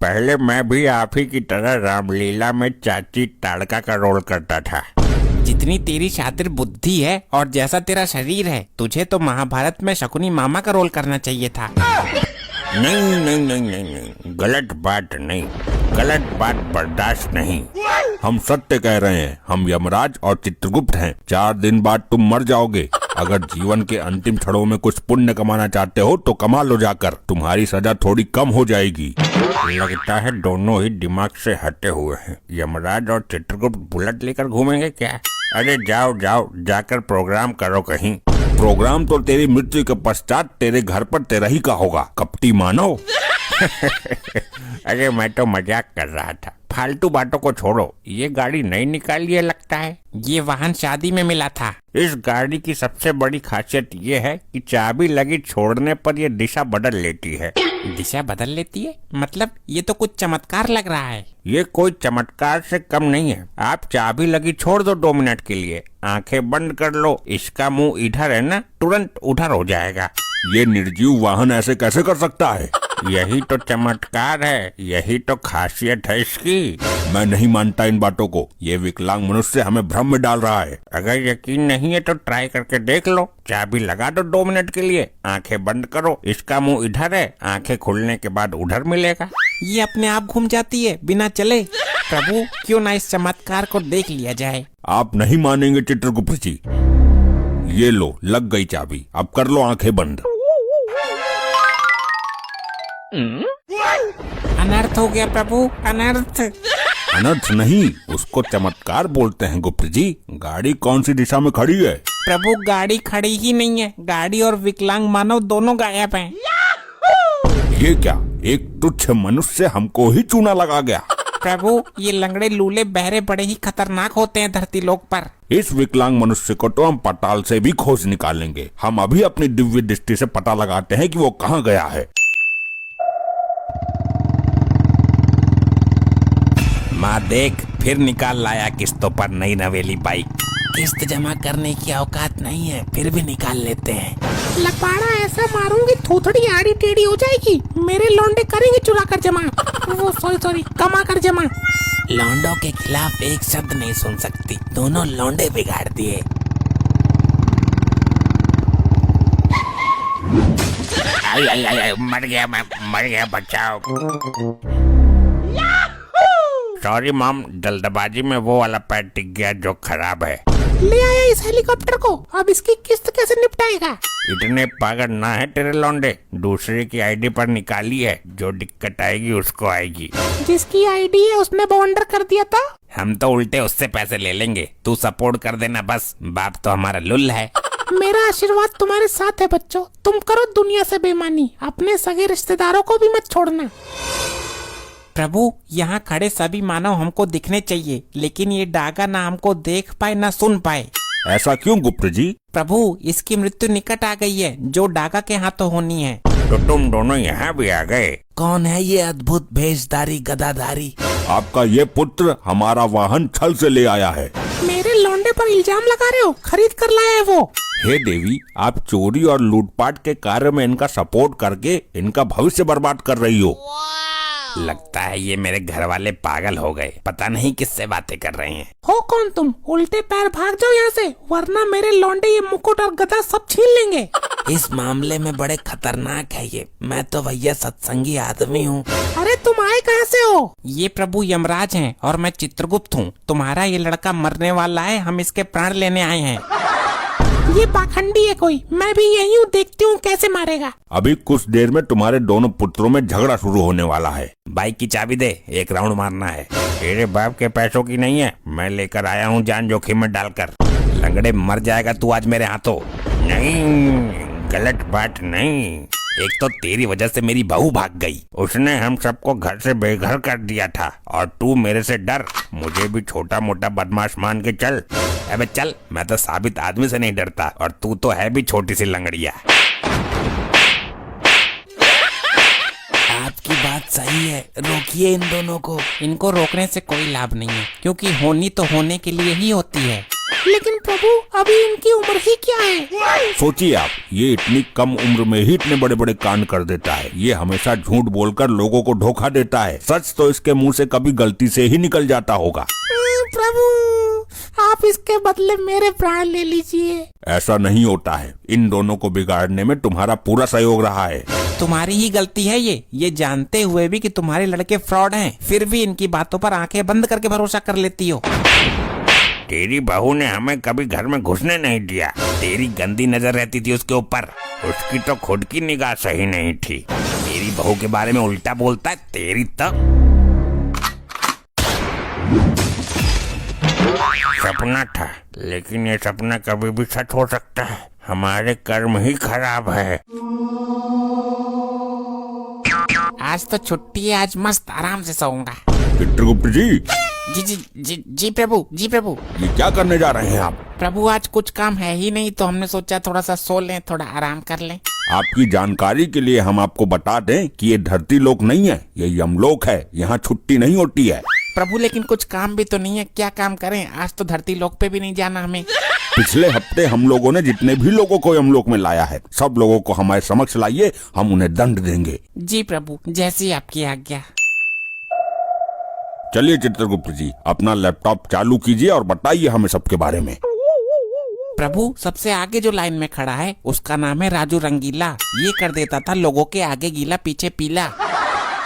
पहले मैं भी आप ही की तरह रामलीला में चाची ताड़का का रोल करता था। जितनी तेरी शातिर बुद्धि है और जैसा तेरा शरीर है, तुझे तो महाभारत में शकुनी मामा का रोल करना चाहिए था। नहीं नहीं नहीं नहीं नहीं, गलत बात नहीं, गलत बात बर्दाश्त नहीं। हम सत्य कह रहे हैं, हम यमराज और चित्रगुप्त हैं। 4 दिन बाद तुम मर जाओगे। अगर जीवन के अंतिम क्षणों में कुछ पुण्य कमाना चाहते हो तो कमा लो जाकर, तुम्हारी सजा थोड़ी कम हो जाएगी। लगता है दोनों ही दिमाग से हटे हुए हैं। यमराज और चित्रगुप्त बुलेट लेकर घूमेंगे क्या? अरे जाओ जाओ, जाकर प्रोग्राम करो कहीं। प्रोग्राम तो तेरी मृत्यु के पश्चात तेरे घर पर तेरा ही का होगा, कपटी मानव। अरे मैं तो मजाक कर रहा था। फालतू बातों को छोड़ो। ये गाड़ी नई निकाली है लगता है। ये वाहन शादी में मिला था। इस गाड़ी की सबसे बड़ी खासियत ये है कि चाबी लगी छोड़ने पर ये दिशा बदल लेती है। दिशा बदल लेती है? मतलब ये तो कुछ चमत्कार लग रहा है। ये कोई चमत्कार से कम नहीं है। आप चाबी लगी छोड़ दो 2 मिनट के लिए, आंखें बंद कर लो, इसका मुंह इधर है ना, तुरंत उधर हो जाएगा। ये निर्जीव वाहन ऐसे कैसे कर सकता है? यही तो चमत्कार है, यही तो खासियत है इसकी। मैं नहीं मानता इन बातों को। ये विकलांग मनुष्य हमें भ्रम में डाल रहा है। अगर यकीन नहीं है तो ट्राई करके देख लो। चाबी लगा दो 2 मिनट के लिए, आंखें बंद करो, इसका मुंह इधर है, आंखें खुलने के बाद उधर मिलेगा। ये अपने आप घूम जाती है बिना चले। प्रभु क्यों ना इस चमत्कार को देख लिया जाए। आप नहीं मानेंगे चित्रगुप्त जी। ये लो, लग गई चाबी, अब कर लो आंखें बंद। अनर्थ हो गया प्रभु, अनर्थ। अनर्थ नहीं, उसको चमत्कार बोलते हैं गुप्त जी। गाड़ी कौन सी दिशा में खड़ी है? प्रभु गाड़ी खड़ी ही नहीं है, गाड़ी और विकलांग मानव दोनों गायब हैं। ये क्या, एक तुच्छ मनुष्य हमको ही चूना लगा गया। प्रभु ये लंगड़े लूले बहरे बड़े ही खतरनाक होते हैं धरती लोक पर। इस विकलांग मनुष्य को तो हम पताल से भी खोज निकालेंगे। हम अभी अपनी दिव्य दृष्टि से पता लगाते हैं कि वो कहाँ गया है। माँ देख, फिर निकाल लाया किस्तों पर नई नवेली बाइक। किस्त जमा करने की औकात नहीं है, फिर भी निकाल लेते हैं। लपाड़ा ऐसा मारूंगी थोथड़ी आड़ी टेढ़ी हो जाएगी। मेरे लौंडे करेंगे चुरा कर जमा, वो सॉरी कमा कर जमा। लौंडों के खिलाफ एक शब्द नहीं सुन सकती, दोनों लौंडे बिगाड़ दिए। आई, मर गया, बचाओ। सॉरी मॉम, जल्दबाजी में वो वाला पैर टिक गया जो खराब है। ले आया इस हेलीकॉप्टर को, अब इसकी किस्त कैसे निपटाएगा? इतने पागल ना है तेरे लौंडे, दूसरे की आईडी पर निकाली है, जो दिक्कत आएगी उसको आएगी। जिसकी आईडी है उसने बॉन्डर कर दिया था। हम तो उल्टे उससे पैसे ले लेंगे, तू सपोर्ट कर देना बस। बाप तो हमारा लुल है। मेरा आशीर्वाद तुम्हारे साथ है बच्चों, तुम करो दुनिया से बेईमानी, अपने सगे रिश्तेदारों को भी मत छोड़ना। प्रभु यहाँ खड़े सभी मानव हमको दिखने चाहिए, लेकिन ये डागा ना हमको देख पाए ना सुन पाए। ऐसा क्यों गुप्त जी? प्रभु इसकी मृत्यु निकट आ गई है, जो डागा के हाथों होनी है। तो तुम दोनों यहाँ भी आ गए। कौन है ये अद्भुत भेषधारी गदाधारी? आपका ये पुत्र हमारा वाहन छल से ले आया है। मेरे लौंडे पर इल्जाम लगा रहे हो? खरीद कर लाया है वो। हे देवी, आप चोरी और लूटपाट के कार्य में इनका सपोर्ट करके इनका भविष्य बर्बाद कर रही हो। लगता है ये मेरे घर वाले पागल हो गए, पता नहीं किससे बातें कर रहे हैं। हो कौन तुम? उल्टे पैर भाग जाओ यहाँ से, वरना मेरे लौंडे ये मुकुट और गदा सब छीन लेंगे। इस मामले में बड़े खतरनाक है ये। मैं तो भैया सत्संगी आदमी हूँ। अरे तुम आए कहाँ से हो? ये प्रभु यमराज हैं और मैं चित्रगुप्त हूँ। तुम्हारा ये लड़का मरने वाला है, हम इसके प्राण लेने आए हैं। ये पाखंडी है कोई, मैं भी यही हूँ, देखती हूँ कैसे मारेगा। अभी कुछ देर में तुम्हारे दोनों पुत्रों में झगड़ा शुरू होने वाला है। बाइक की चाबी दे, एक राउंड मारना है। तेरे बाप के पैसों की नहीं है, मैं लेकर आया हूँ जान जोखिम में डालकर। लंगड़े मर जाएगा तू आज मेरे हाथों। नहीं, गलत बात नहीं। एक तो तेरी वजह से मेरी बहू भाग गई। उसने हम सबको घर से बेघर कर दिया था, और तू मेरे से डर। मुझे भी छोटा मोटा बदमाश मान के चल। अबे चल, मैं तो साबित आदमी से नहीं डरता, और तू तो है भी छोटी सी लंगड़िया। आपकी बात सही है, रोकिए इन दोनों को। इनको रोकने से कोई लाभ नहीं है, क्योंकि होनी तो होने के लिए ही होती है। लेकिन प्रभु अभी इनकी उम्र ही क्या है? सोचिए आप, ये इतनी कम उम्र में ही इतने बड़े बड़े कांड कर देता है। ये हमेशा झूठ बोलकर लोगों को धोखा देता है। सच तो इसके मुंह से कभी गलती से ही निकल जाता होगा। प्रभु आप इसके बदले मेरे प्राण ले लीजिए। ऐसा नहीं होता है, इन दोनों को बिगाड़ने में तुम्हारा पूरा सहयोग रहा है। तुम्हारी ही गलती है ये जानते हुए भी कि तुम्हारे लड़के फ्रॉड हैं, फिर भी इनकी बातों पर आंखें बंद करके भरोसा कर लेती हो। तेरी बहू ने हमें कभी घर में घुसने नहीं दिया। तेरी गंदी नजर रहती थी उसके ऊपर। उसकी तो खुद की निगाह सही नहीं थी। मेरी बहू के बारे में उल्टा बोलता है, तेरी तो। सपना था, लेकिन ये सपना कभी भी सच हो सकता है। हमारे कर्म ही खराब है। आज तो छुट्टी है, आज मस्त आराम से सोऊंगा। चित्रगुप्त जी, जी प्रभु, जी प्रभु। ये क्या करने जा रहे हैं आप? प्रभु आज कुछ काम है ही नहीं, तो हमने सोचा थोड़ा सा सो लें, थोड़ा आराम कर लें। आपकी जानकारी के लिए हम आपको बता दें कि ये धरती लोक नहीं है, ये यमलोक है। यहाँ छुट्टी नहीं होती है। प्रभु लेकिन कुछ काम भी तो नहीं है, क्या काम करें? आज तो धरती लोक पे भी नहीं जाना हमें। पिछले हफ्ते हम लोगों ने जितने भी लोगों को यमलोक में लाया है, सब लोगों को हमारे समक्ष लाइए, हम उन्हें दंड देंगे। जी प्रभु, जैसी आपकी आज्ञा। चलिए चित्रगुप्त जी, अपना लैपटॉप चालू कीजिए और बताइए हमें सबके बारे में। प्रभु सबसे आगे जो लाइन में खड़ा है उसका नाम है राजू रंगीला। ये कर देता था लोगों के आगे गीला पीछे पीला।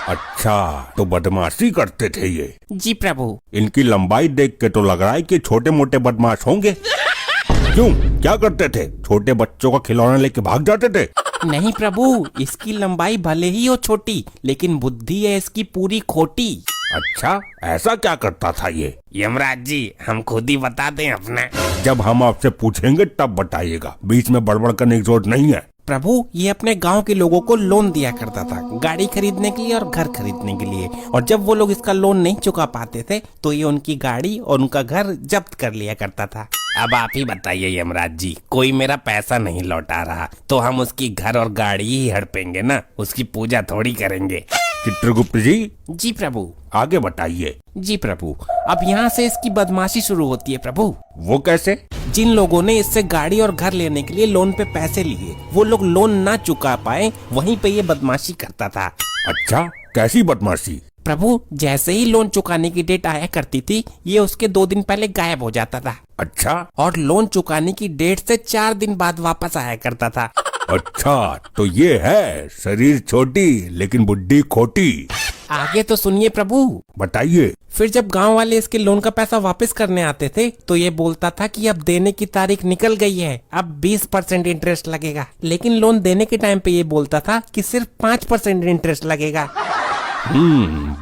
अच्छा, तो बदमाशी करते थे ये। जी प्रभु। इनकी लंबाई देख के तो लग रहा है कि छोटे मोटे बदमाश होंगे। क्यों, क्या करते थे? छोटे बच्चों का खिलौना लेके भाग जाते थे? नहीं प्रभु, इसकी लंबाई भले ही हो छोटी, लेकिन बुद्धि है इसकी पूरी खोटी। अच्छा, ऐसा क्या करता था ये? यमराज जी, हम खुद ही बता दें अपना। जब हम आपसे पूछेंगे तब बताइएगा, बीच में बड़बड़ करने की जरूरत नहीं है। प्रभु, ये अपने गांव के लोगों को लोन दिया करता था, गाड़ी खरीदने के लिए और घर खरीदने के लिए। और जब वो लोग इसका लोन नहीं चुका पाते थे तो ये उनकी गाड़ी और उनका घर जब्त कर लिया करता था। अब आप ही बताइए यमराज जी, कोई मेरा पैसा नहीं लौटा रहा तो हम उसकी घर और गाड़ी ही हड़पेंगे ना, उसकी पूजा थोड़ी करेंगे। चित्रगुप्त जी, जी प्रभु। आगे बताइए। जी प्रभु, अब यहाँ से इसकी बदमाशी शुरू होती है प्रभु। वो कैसे? जिन लोगों ने इससे गाड़ी और घर लेने के लिए लोन पे पैसे लिए, वो लोग लोन ना चुका पाए, वहीं पे ये बदमाशी करता था। अच्छा, कैसी बदमाशी? प्रभु, जैसे ही लोन चुकाने की डेट आया करती थी, ये उसके 2 दिन पहले गायब हो जाता था। अच्छा, और लोन चुकाने की डेट से 4 दिन बाद वापस आया करता था। अच्छा, तो ये है शरीर छोटी लेकिन बुद्धि खोटी। आगे तो सुनिए प्रभु। बताइए। फिर जब गांव वाले इसके लोन का पैसा वापस करने आते थे तो ये बोलता था कि अब देने की तारीख निकल गई है, अब 20% इंटरेस्ट लगेगा। लेकिन लोन देने के टाइम पे ये बोलता था कि सिर्फ 5% इंटरेस्ट लगेगा।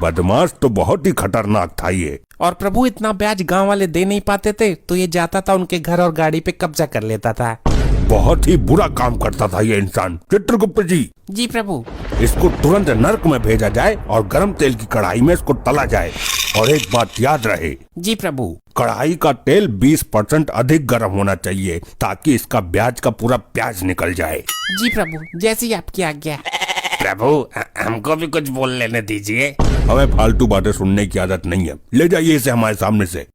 बदमाश तो बहुत ही खतरनाक था ये। और प्रभु, इतना ब्याज गांव वाले दे नहीं पाते थे तो ये जाता था उनके घर और गाड़ी पे कब्जा कर लेता था। बहुत ही बुरा काम करता था ये इंसान। चित्रगुप्त जी। जी प्रभु। इसको तुरंत नर्क में भेजा जाए और गरम तेल की कढ़ाई में इसको तला जाए। और एक बात याद रहे। जी प्रभु। कढ़ाई का तेल 20% अधिक गर्म होना चाहिए ताकि इसका ब्याज का पूरा प्याज निकल जाए। जी प्रभु, जैसी आपकी आज्ञा। प्रभु, हमको भी कुछ बोल लेने दीजिए। हमें फालतू बातें सुनने की आदत नहीं है। ले जाइए इसे हमारे सामने से।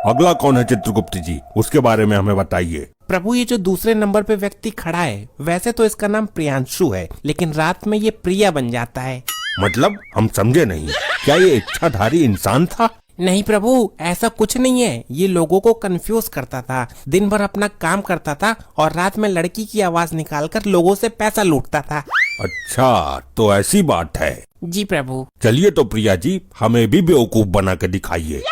अगला कौन है चित्रगुप्त जी, उसके बारे में हमें बताइए। प्रभु, ये जो दूसरे नंबर पे व्यक्ति खड़ा है, वैसे तो इसका नाम प्रियांशु है, लेकिन रात में ये प्रिया बन जाता है। मतलब हम समझे नहीं। क्या ये इच्छाधारी इंसान था? नहीं प्रभु, ऐसा कुछ नहीं है। ये लोगों को कंफ्यूज करता था, दिन भर अपना काम करता था और रात में लड़की की आवाज निकालकर लोगों से पैसा लूटता था। अच्छा, तो ऐसी बात है। जी प्रभु। चलिए तो प्रिया जी, हमें भी बेवकूफ बना के दिखाइए।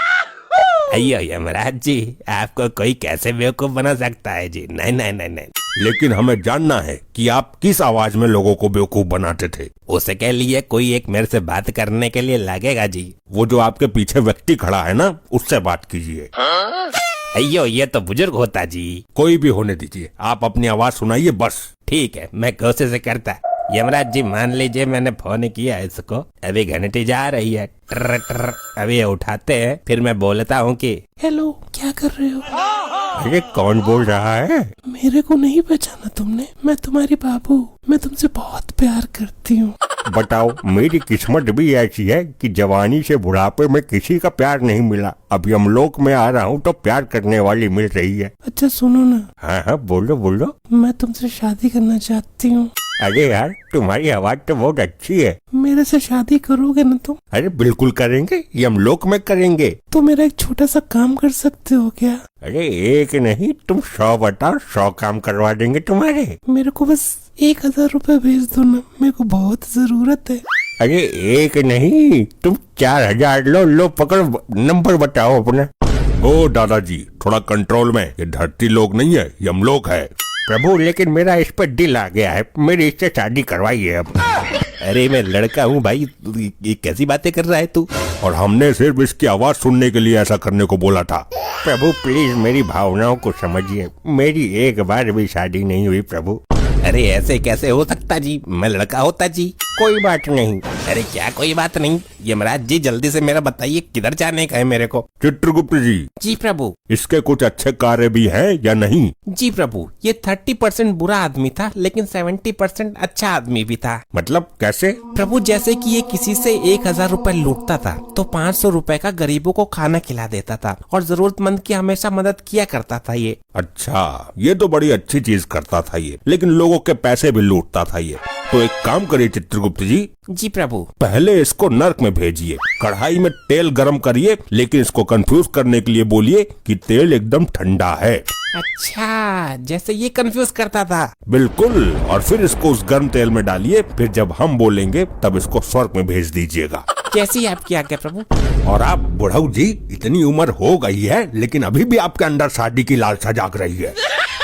अयो यमराज जी, आपको कोई कैसे बेवकूफ बना सकता है जी? नहीं नहीं नहीं नहीं। लेकिन हमें जानना है कि आप किस आवाज में लोगों को बेवकूफ बनाते थे। उसके लिए कोई एक मेरे से बात करने के लिए लगेगा जी। वो जो आपके पीछे व्यक्ति खड़ा है ना, उससे बात कीजिए। अयो, ये तो बुजुर्ग होता जी। कोई भी होने दीजिए, आप अपनी आवाज सुनाइए बस। ठीक है, मैं कोशिश करता। यमराज जी, मान लीजिए मैंने फोन किया इसको, अभी घंटी जा रही है, ट्र ट्र, अभी ये उठाते हैं, फिर मैं बोलता हूँ कि हेलो, क्या कर रहे हो? अरे कौन बोल रहा है? मेरे को नहीं पहचाना तुमने? मैं तुम्हारी बाबू, मैं तुमसे बहुत प्यार करती हूँ। बताओ, मेरी किस्मत भी ऐसी है कि जवानी से बुढ़ापे में किसी का प्यार नहीं मिला। अभी यमलोक में आ रहा हूँ तो प्यार करने वाली मिल रही है। अच्छा सुनो ना। हाँ हाँ, बोलो बोलो। मैं तुमसे शादी करना चाहती हूँ। अरे यार, तुम्हारी आवाज तो बहुत अच्छी है। मेरे से शादी करोगे ना तुम? अरे बिल्कुल करेंगे, यमलोक में करेंगे। तो मेरा एक छोटा सा काम कर सकते हो क्या? अरे एक नहीं, तुम 100 बताओ, 100 काम करवा देंगे तुम्हारे। मेरे को बस 1000 रुपए भेज दो ना, मेरे को बहुत जरूरत है। अरे एक नहीं, तुम 4000 लो। लो पकड़ो, नंबर बताओ अपना। ओ दादाजी, थोड़ा कंट्रोल में। ये धरती लोक नहीं है, यमलोक है। प्रभु, लेकिन मेरा इस पर दिल आ गया है, मेरी इससे शादी करवाइए अब। अरे मैं लड़का हूँ भाई, ये कैसी बातें कर रहा है तू? और हमने सिर्फ इसकी आवाज सुनने के लिए ऐसा करने को बोला था। प्रभु प्लीज मेरी भावनाओं को समझिए, मेरी एक बार भी शादी नहीं हुई प्रभु। अरे ऐसे कैसे हो सकता जी, मैं लड़का होता जी। कोई बात नहीं। अरे क्या कोई बात नहीं? यमराज जी, जल्दी से मेरा बताइए, किधर जाने का है मेरे को? चित्रगुप्त जी। जी प्रभु। इसके कुछ अच्छे कार्य भी हैं या नहीं? जी प्रभु, ये 30% बुरा आदमी था, लेकिन 70% अच्छा आदमी भी था। मतलब कैसे? प्रभु, जैसे कि ये किसी से 1000 रुपए लूटता था तो 500 रुपए का गरीबों को खाना खिला देता था और जरूरतमंद की हमेशा मदद किया करता था ये। अच्छा, ये तो बड़ी अच्छी चीज करता था ये, लेकिन लोगों के पैसे भी लूटता था ये। तो एक काम करिए चित्रगुप्त जी। जी प्रभु। पहले इसको नर्क में भेजिए। कढ़ाई में तेल गरम करिए, लेकिन इसको कंफ्यूज करने के लिए बोलिए कि तेल एकदम ठंडा है। अच्छा, जैसे ये कंफ्यूज करता था। बिल्कुल। और फिर इसको उस गर्म तेल में डालिए, फिर जब हम बोलेंगे तब इसको स्वर्ग में भेज दीजिएगा। कैसी आपकी आज्ञा प्रभु। और आप बुढ़ऊ जी, इतनी उम्र हो गई है लेकिन अभी भी आपके अंदर शादी की लालसा जाग रही है।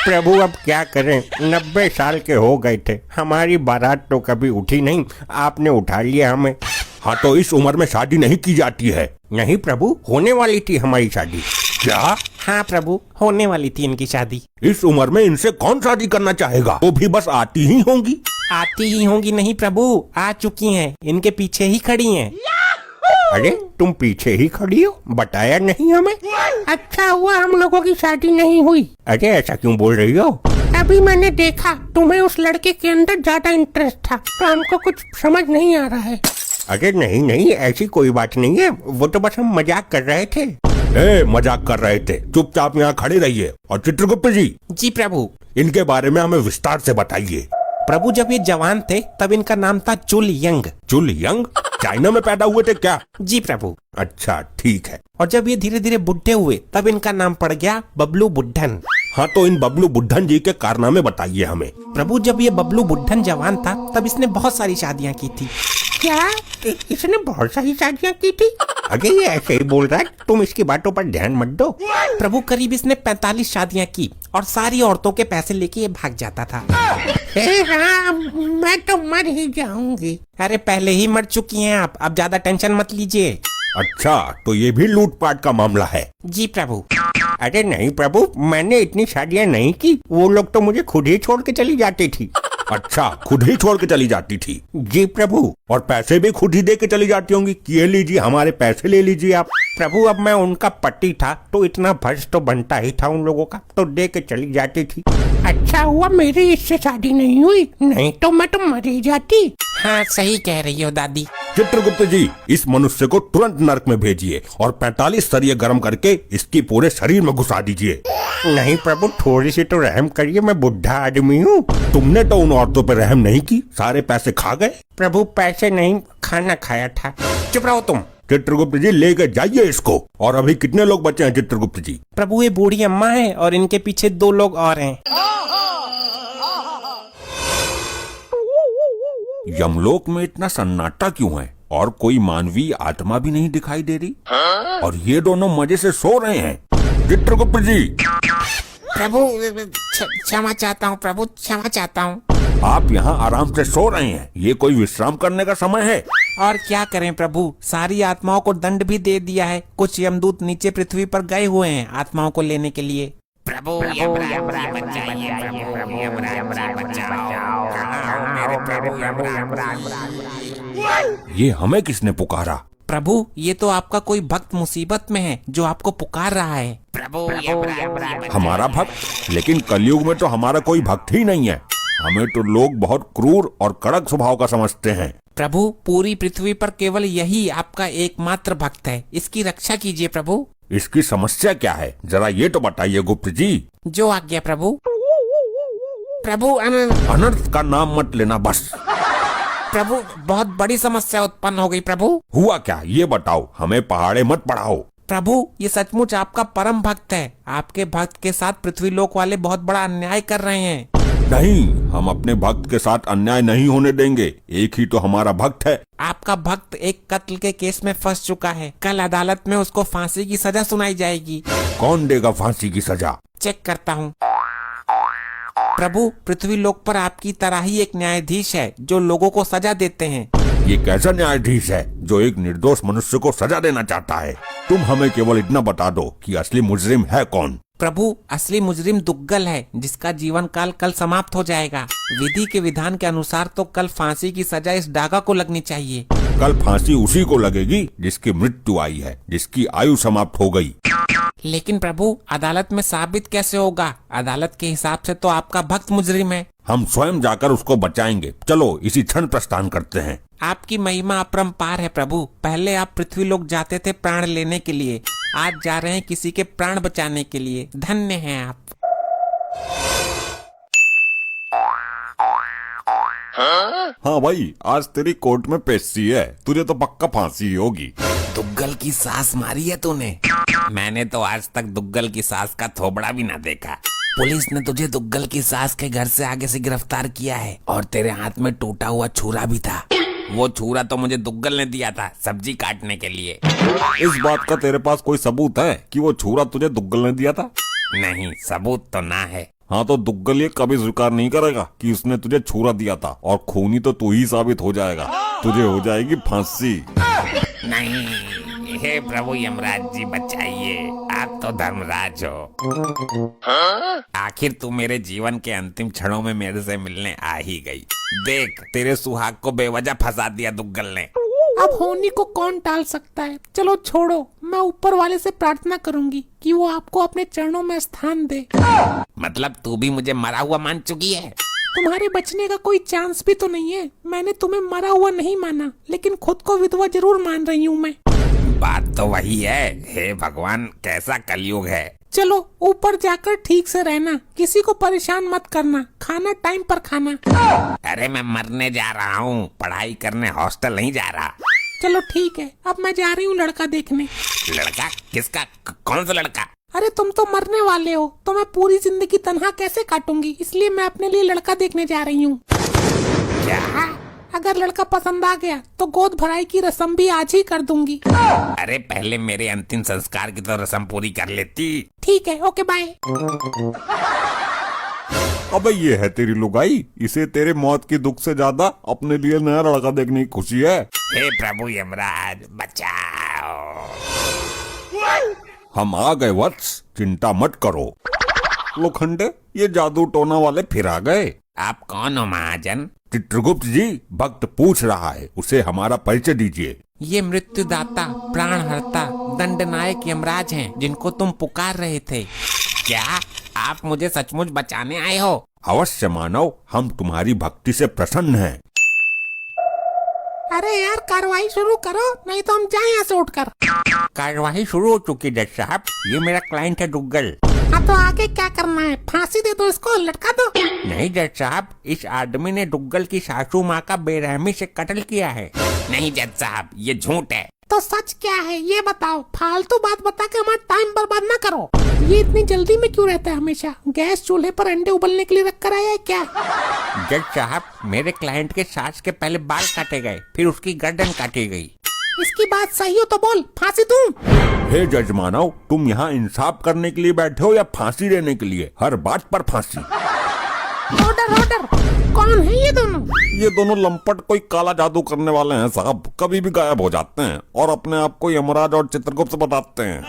प्रभु अब क्या करें, 90 साल के हो गए थे, हमारी बारात तो कभी उठी नहीं, आपने उठा लिया हमें। हाँ, तो इस उम्र में शादी नहीं की जाती है। नहीं प्रभु, होने वाली थी हमारी शादी। क्या? हाँ प्रभु, होने वाली थी इनकी शादी। इस उम्र में इनसे कौन शादी करना चाहेगा? वो भी बस आती ही होंगी। आती ही होंगी नहीं प्रभु, आ चुकी हैं, इनके पीछे ही खड़ी हैं। अरे तुम पीछे ही खड़ी हो, बताया नहीं हमें। अच्छा हुआ हम लोगों की शादी नहीं हुई। अरे ऐसा क्यों बोल रही हो? अभी मैंने देखा तुम्हें उस लड़के के अंदर ज्यादा इंटरेस्ट था, तो हमको कुछ समझ नहीं आ रहा है। अरे नहीं नहीं, ऐसी कोई बात नहीं है, वो तो बस हम मजाक कर रहे थे। मजाक कर रहे थे, चुपचाप यहाँ खड़े रहिए। और चित्रगुप्त जी, जी प्रभु। इनके बारे में हमें विस्तार से बताइए। प्रभु जब ये जवान थे तब इनका नाम था चुल यंग। चुल यंग? चाइना में पैदा हुए थे क्या? जी प्रभु। अच्छा ठीक है। और जब ये धीरे धीरे बुढ़े हुए तब इनका नाम पड़ गया बबलू बुढ़न। हाँ, तो इन बबलू बुढ़न जी के कारनामे बताइए हमें। प्रभु जब ये बबलू बुढ़न जवान था तब इसने बहुत सारी शादियाँ की थी। क्या इसने बहुत सारी शादियाँ की थी? अरे ये ऐसे ही बोल रहा है, तुम इसकी बातों पर ध्यान मत दो। प्रभु करीब इसने 45 शादियाँ की और सारी औरतों के पैसे लेके ये भाग जाता था। हाँ, मैं तो मर ही जाऊंगी। अरे पहले ही मर चुकी हैं आप, अब ज्यादा टेंशन मत लीजिए। अच्छा, तो ये भी लूटपाट का मामला है? जी प्रभु। अरे नहीं प्रभु, मैंने इतनी शादियाँ नहीं की, वो लोग तो मुझे खुद ही छोड़ के चली जाती थी। अच्छा, खुद ही छोड़ के चली जाती थी? जी प्रभु। और पैसे भी खुद ही दे के चली जाती होंगी कि ये लीजिए हमारे पैसे ले लीजिए आप। प्रभु अब मैं उनका पति था तो इतना फर्ज तो बनता ही था उन लोगों का, तो दे के चली जाती थी। अच्छा हुआ मेरी इससे शादी नहीं हुई, नहीं तो मैं तो मर ही जाती। हाँ सही कह रही हो दादी। चित्रगुप्त जी, इस मनुष्य को तुरंत नरक में भेजिए और 45 सरिये गर्म करके इसकी पूरे शरीर में घुसा दीजिए। नहीं प्रभु, थोड़ी सी तो रहम करिए, मैं बुढ़ा आदमी हूँ। तुमने तो उन औरतों पर रहम नहीं की, सारे पैसे खा गए। प्रभु पैसे नहीं, खाना खाया था। चुप रहो तुम। चित्रगुप्त जी, लेके जाइए इसको। और अभी कितने लोग बचे हैं चित्रगुप्त जी? प्रभु ये बूढ़ी अम्मा है और इनके पीछे 2 लोग और हैं। यमलोक में इतना सन्नाटा क्यों है और कोई मानवीय आत्मा भी नहीं दिखाई दे रही? और ये दोनों मजे से सो रहे हैं। चित्रगुप्त जी, प्रभु क्षमा चाहता हूँ प्रभु, क्षमा चाहता हूँ। आप यहाँ आराम से सो रहे हैं, ये कोई विश्राम करने का समय है? और क्या करें प्रभु, सारी आत्माओं को दंड भी दे दिया है। कुछ यमदूत नीचे पृथ्वी पर गए हुए हैं आत्माओं को लेने के लिए। प्रभु ये हमें किसने पुकारा? प्रभु ये तो आपका कोई भक्त मुसीबत में है जो आपको पुकार रहा है। हमारा भक्त? लेकिन कलयुग में तो हमारा कोई भक्त ही नहीं है। हमें तो लोग बहुत क्रूर और कड़क स्वभाव का समझते हैं। प्रभु पूरी पृथ्वी पर केवल यही आपका एकमात्र भक्त है, इसकी रक्षा कीजिए प्रभु। इसकी समस्या क्या है, जरा ये तो बताइए गुप्त जी। जो आज्ञा प्रभु। प्रभु अनर्थ का नाम मत लेना बस। प्रभु बहुत बड़ी समस्या उत्पन्न हो गई प्रभु। हुआ क्या, ये बताओ, हमें पहाड़े मत पढ़ाओ। प्रभु ये सचमुच आपका परम भक्त है, आपके भक्त के साथ पृथ्वी लोक वाले बहुत बड़ा अन्याय कर रहे हैं। नहीं, हम अपने भक्त के साथ अन्याय नहीं होने देंगे, एक ही तो हमारा भक्त है। आपका भक्त एक कत्ल के केस में फंस चुका है, कल अदालत में उसको फांसी की सजा सुनाई जाएगी। कौन देगा फांसी की सजा? चेक करता हूँ। प्रभु पृथ्वी लोक पर आपकी तरह ही एक न्यायाधीश है जो लोगों को सजा देते हैं। ये कैसा न्यायाधीश है जो एक निर्दोष मनुष्य को सजा देना चाहता है? तुम हमें केवल इतना बता दो कि असली मुजरिम है कौन? प्रभु असली मुजरिम दुग्गल है जिसका जीवन काल कल समाप्त हो जाएगा। विधि के विधान के अनुसार तो कल फांसी की सजा इस डागा को लगनी चाहिए। कल फांसी उसी को लगेगी जिसकी मृत्यु आई है, जिसकी आयु समाप्त हो गई। लेकिन प्रभु अदालत में साबित कैसे होगा? अदालत के हिसाब से तो आपका भक्त मुजरिम है। हम स्वयं जाकर उसको बचाएंगे। चलो इसी क्षण प्रस्थान करते हैं। आपकी महिमा अपरंपार है प्रभु। पहले आप पृथ्वी लोक जाते थे प्राण लेने के लिए, आज जा रहे हैं किसी के प्राण बचाने के लिए। धन्य हैं आप। हाँ भाई, आज तेरी कोर्ट में पेशी है, तुझे तो पक्का फांसी होगी। दुग्गल की सास मारी है तूने? मैंने तो आज तक दुग्गल की सास का थोबड़ा भी ना देखा। पुलिस ने तुझे दुग्गल की सास के घर से आगे से गिरफ्तार किया है और तेरे हाथ में टूटा हुआ छुरा भी था। वो छुरा तो मुझे दुग्गल ने दिया था सब्जी काटने के लिए। इस बात का तेरे पास कोई सबूत है कि वो छुरा तुझे दुग्गल ने दिया था? नहीं, सबूत तो ना है। हाँ तो दुग्गल ये कभी स्वीकार नहीं करेगा कि उसने तुझे छुरा दिया था, और खूनी तो तू ही साबित हो जाएगा। तुझे हो जाएगी फांसी। नहीं, हे प्रभु यमराज जी बचाइए, आप तो धर्मराज हो। आखिर तू मेरे जीवन के अंतिम क्षणों में मेरे से मिलने आ ही गई। देख, तेरे सुहाग को बेवजह फंसा दिया दुग्गल ने। अब होनी को कौन टाल सकता है। चलो छोड़ो, मैं ऊपर वाले से प्रार्थना करूंगी कि वो आपको अपने चरणों में स्थान दे। मतलब तू भी मुझे मरा हुआ मान चुकी है? तुम्हारे बचने का कोई चांस भी तो नहीं है। मैंने तुम्हें मरा हुआ नहीं माना, लेकिन खुद को विधवा जरूर मान रही हूँ मैं। बात तो वही है। हे भगवान, कैसा कलयुग है। चलो ऊपर जाकर ठीक से रहना, किसी को परेशान मत करना, खाना टाइम पर खाना। अरे मैं मरने जा रहा हूँ, पढ़ाई करने हॉस्टल नहीं जा रहा। चलो ठीक है, अब मैं जा रही हूँ लड़का देखने। लड़का? किसका? कौन सा लड़का? अरे तुम तो मरने वाले हो, तो मैं पूरी जिंदगी तन्हा कैसे काटूंगी, इसलिए मैं अपने लिए लड़का देखने जा रही हूँ। क्या? अगर लड़का पसंद आ गया तो गोद भराई की रस्म भी आज ही कर दूंगी। अरे पहले मेरे अंतिम संस्कार की तो रस्म पूरी कर लेती। ठीक है, ओके बाय। अबे ये है तेरी लुगाई, इसे तेरे मौत की दुख से ज्यादा अपने लिए नया लड़का देखने की खुशी है। हे प्रभु यमराज बचाओ। हम आ गए वत्स, चिंता मत करो। लोखंडे, ये जादू टोना वाले फिर आ गए। आप कौन हो महाजन? चित्रगुप्त जी, भक्त पूछ रहा है, उसे हमारा परिचय दीजिए। ये मृत्युदाता, प्राणहर्ता, दंडनायक यमराज हैं, जिनको तुम पुकार रहे थे। क्या आप मुझे सचमुच बचाने आए हो? अवश्य मानव, हम तुम्हारी भक्ति से प्रसन्न हैं। अरे यार, कार्रवाई शुरू करो, नहीं तो हम जाएं यहाँ से उठकर। कार्यवाही शुरू हो चुकी जज साहब। ये मेरा क्लाइंट है दुग्गल। हाँ तो आगे क्या करना है? फांसी दे दो इसको, लटका दो। नहीं जज साहब, इस आदमी ने दुग्गल की सासू माँ का बेरहमी से कत्ल किया है। नहीं जज साहब, ये झूठ है। तो सच क्या है ये बताओ, फालतू बात बता के हमारा टाइम बर्बाद ना करो। ये इतनी जल्दी में क्यों रहता है हमेशा? गैस चूल्हे पर अंडे उबलने के लिए रख कर आया है क्या? जज साहब, मेरे क्लाइंट के सास के पहले बाल काटे गए, फिर उसकी गर्दन काटी गई। इसकी बात सही हो तो बोल, फांसी दूं? हे जज मानव, तुम यहाँ इंसाफ करने के लिए बैठे हो या फांसी देने के लिए? हर बात पर फांसी। Order order. कौन है ये दोनों? ये दोनों लंपट कोई काला जादू करने वाले हैं साहब, कभी भी गायब हो जाते हैं और अपने आप को यमराज और चित्रगुप्त बताते हैं।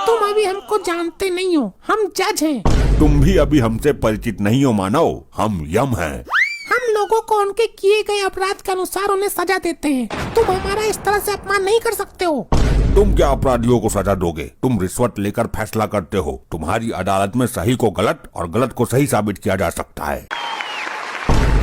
तुम अभी हमको जानते नहीं हो, हम जज हैं। तुम भी अभी हमसे परिचित नहीं हो मानव, हम यम हैं। हम लोगों को उनके किए गए अपराध के अनुसार उन्हें सजा देते हैं। तुम हमारा इस तरह से अपमान नहीं कर सकते हो। तुम क्या अपराधियों को सजा दोगे? तुम रिश्वत लेकर फैसला करते हो। तुम्हारी अदालत में सही को गलत और गलत को सही साबित किया जा सकता है।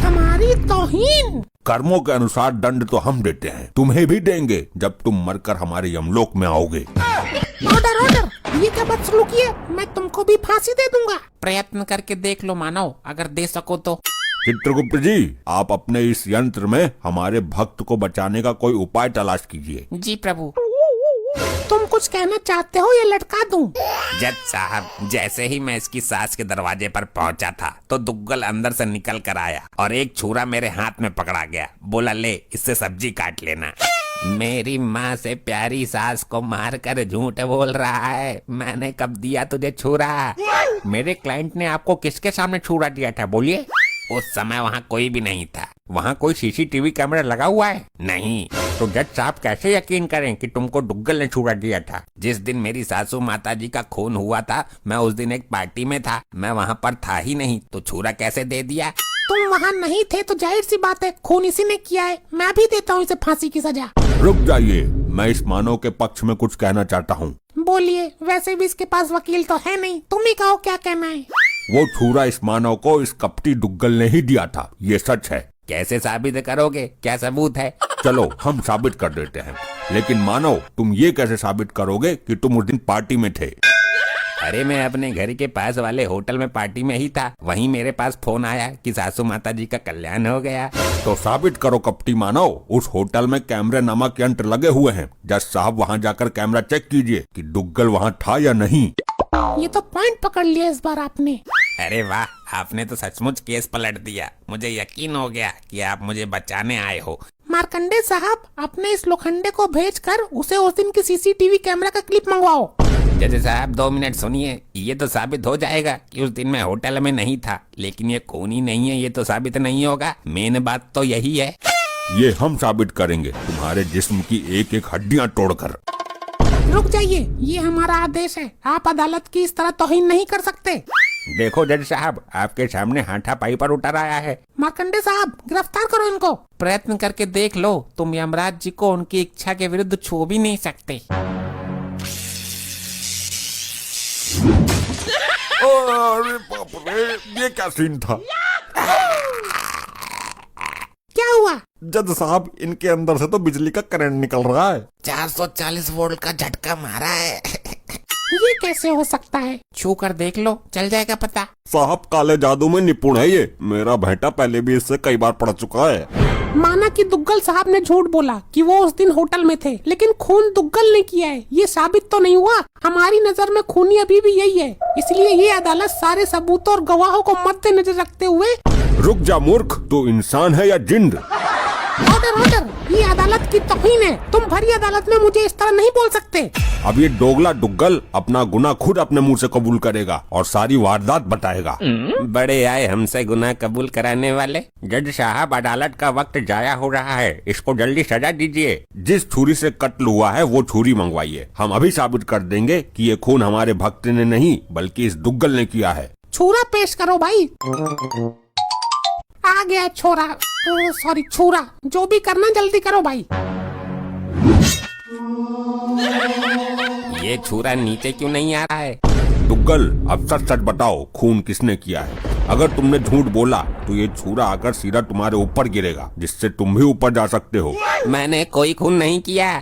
हमारी तौहीन। कर्मों के अनुसार दंड तो हम देते हैं, तुम्हें भी देंगे जब तुम मरकर हमारे यमलोक में आओगे। Order order. ये क्या बदसलूकी है? मैं तुमको भी फांसी दे दूंगा। प्रयत्न करके देख लो मानव, अगर दे सको तो। चित्रगुप्त जी, आप अपने इस यंत्र में हमारे भक्त को बचाने का कोई उपाय तलाश कीजिए। जी प्रभु। तुम कुछ कहना चाहते हो या लटका दूं? जज साहब, जैसे ही मैं इसकी सास के दरवाजे पर पहुंचा था तो दुग्गल अंदर से निकल कर आया और एक छुरा मेरे हाथ में पकड़ा गया। बोला, ले इससे सब्जी काट लेना। मेरी माँ से प्यारी सास को मारकर झूठ बोल रहा है। मैंने कब दिया तुझे छुरा? मेरे क्लाइंट ने आपको किसके सामने छुरा दिया था, बोलिए? उस समय वहाँ कोई भी नहीं था। वहाँ कोई सीसीटीवी कैमरा लगा हुआ है? नहीं। तो जज साहब कैसे यकीन करें कि तुमको दुग्गल ने छुरा दिया था? जिस दिन मेरी सासू माताजी का खून हुआ था, मैं उस दिन एक पार्टी में था। मैं वहाँ पर था ही नहीं, तो छुरा कैसे दे दिया? तुम वहाँ नहीं थे तो जाहिर सी बात है खून इसी ने किया है। मैं भी देता हूँ इसे फांसी की सजा। रुक जाइए, मैं इस मानव के पक्ष में कुछ कहना चाहता हूँ। बोलिए। वैसे भी इसके पास वकील तो है नहीं, तुम ही कहो क्या कहना है। वो छुरा इस मानव को इस कपटी दुग्गल ने ही दिया था, ये सच है। कैसे साबित करोगे? क्या सबूत है? चलो हम साबित कर देते हैं, लेकिन मानव, तुम ये कैसे साबित करोगे कि तुम उस दिन पार्टी में थे? अरे मैं अपने घर के पास वाले होटल में पार्टी में ही था, वहीं मेरे पास फोन आया कि सासू माता जी का कल्याण हो गया। तो साबित करो कपटी मानव, उस होटल में कैमरे नामक यंत्र लगे हुए हैं। जज साहब वहाँ जाकर कैमरा चेक कीजिए कि दुग्गल वहाँ था या नहीं। ये तो पॉइंट पकड़ लिया इस बार आपने। अरे वाह, आपने तो सचमुच केस पलट दिया। मुझे यकीन हो गया कि आप मुझे बचाने आए हो। मार्कंडे साहब, अपने इस लोखंडे को भेजकर उसे उस दिन की सीसीटीवी कैमरा का क्लिप मंगवाओ। जज साहब 2 मिनट सुनिए, ये तो साबित हो जाएगा कि उस दिन मैं होटल में नहीं था, लेकिन ये खून ही नहीं है, ये तो साबित नहीं होगा। मेन बात तो यही है। ये हम साबित करेंगे तुम्हारे जिस्म की एक एक हड्डियाँ तोड़कर। रुक जाइए, ये हमारा आदेश है। आप अदालत की इस तरह तौहीन नहीं कर सकते। देखो जज साहब, आपके सामने हाथापाई पर उतर आया है। मार्कंडे साहब, गिरफ्तार करो इनको। प्रयत्न करके देख लो, तुम यमराज जी को उनकी इच्छा के विरुद्ध छू भी नहीं सकते। अरे बाप रे, ये क्या सीन था? क्या हुआ? जज साहब, इनके अंदर से तो बिजली का करंट निकल रहा है। 440 वोल्ट का झटका मारा है। ये कैसे हो सकता है? छू कर देख लो, चल जाएगा पता। साहब काले जादू में निपुण है ये। मेरा बेटा पहले भी इससे कई बार पढ़ चुका है। माना कि दुग्गल साहब ने झूठ बोला कि वो उस दिन होटल में थे, लेकिन खून दुग्गल ने किया है, ये साबित तो नहीं हुआ। हमारी नजर में खूनी अभी भी यही है, इसलिए ये अदालत सारे सबूतों और गवाहों को मद्देनजर रखते हुए। रुक जा मूर्ख, तू इंसान है या जिंद? ऑर्डर ऑर्डर, ये अदालत की तौहीन है। तुम भरी अदालत में मुझे इस तरह नहीं बोल सकते। अब ये दोगला दुग्गल अपना गुनाह खुद अपने मुंह से कबूल करेगा और सारी वारदात बताएगा। बड़े आए हमसे गुनाह कबूल कराने वाले। जज साहब, अदालत का वक्त जाया हो रहा है, इसको जल्दी सजा दीजिए। जिस छुरी से कत्ल हुआ है वो छुरी मंगवाइए। हम अभी साबित कर देंगे कि ये खून हमारे भक्त ने नहीं बल्कि इस दुग्गल ने किया है। छुरा पेश करो भाई। आ गया छोरा, सॉरी छुरा। जो भी करना जल्दी करो भाई। ये छुरा नीचे क्यों नहीं आ रहा है? दुग्गल, अब सच सच बताओ, खून किसने किया है? अगर तुमने झूठ बोला तो ये छुरा आकर सीधा तुम्हारे ऊपर गिरेगा, जिससे तुम भी ऊपर जा सकते हो। मैंने कोई खून नहीं किया।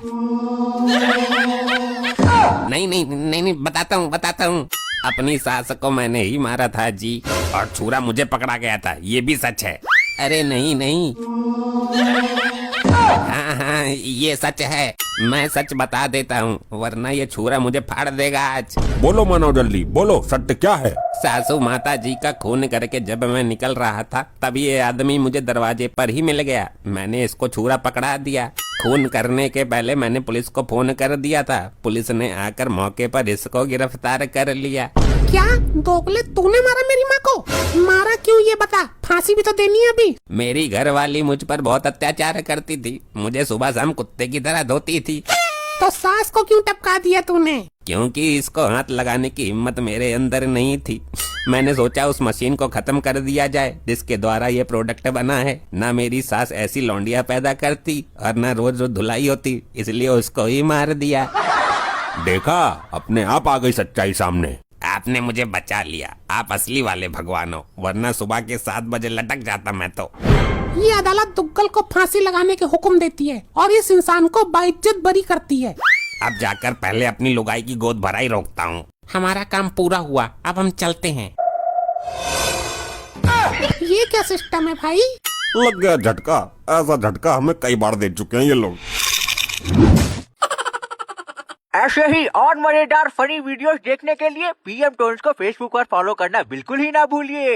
नहीं, बताता हूँ। अपनी सास को मैंने ही मारा था जी, और छुरा मुझे पकड़ा गया था, ये भी सच है। अरे नहीं। हाँ, ये सच है। मैं सच बता देता हूँ, वरना ये छुरा मुझे फाड़ देगा आज। बोलो मानव, जल्दी बोलो, सत्य क्या है? सासू माता जी का खून करके जब मैं निकल रहा था, तब ये आदमी मुझे दरवाजे पर ही मिल गया। मैंने इसको छुरा पकड़ा दिया। खून करने के पहले मैंने पुलिस को फोन कर दिया था। पुलिस ने आकर मौके पर इसको गिरफ्तार कर लिया। क्या दोगले, तूने मारा मेरी माँ को? मारा क्यों ये बता, फांसी भी तो देनी है अभी। मेरी घरवाली मुझ पर बहुत अत्याचार करती थी, मुझे सुबह शाम कुत्ते की तरह धोती थी। तो सास को क्यों टपका दिया तूने? क्योंकि इसको हाथ लगाने की हिम्मत मेरे अंदर नहीं थी। मैंने सोचा उस मशीन को खत्म कर दिया जाए जिसके द्वारा ये प्रोडक्ट बना है। ना मेरी सास ऐसी लौंडिया पैदा करती और ना रोज रोज धुलाई होती, इसलिए उसको ही मार दिया। देखा, अपने आप आ गई सच्चाई सामने। आपने मुझे बचा लिया, आप असली वाले भगवान हो, वरना सुबह के 7 बजे लटक जाता मैं तो। ये अदालत दुग्गल को फांसी लगाने के हुक्म देती है और इस इंसान को बाइज्जत बरी करती है। अब जाकर पहले अपनी लुगाई की गोद भराई रोकता हूँ। हमारा काम पूरा हुआ, अब हम चलते हैं। ये क्या सिस्टम है भाई? लग गया झटका। ऐसा झटका हमें कई बार दे चुके हैं ये लोग। ऐसे ही और मजेदार फनी वीडियोस देखने के लिए PM टोन्स को फेसबुक पर फॉलो करना बिल्कुल ही ना भूलिए।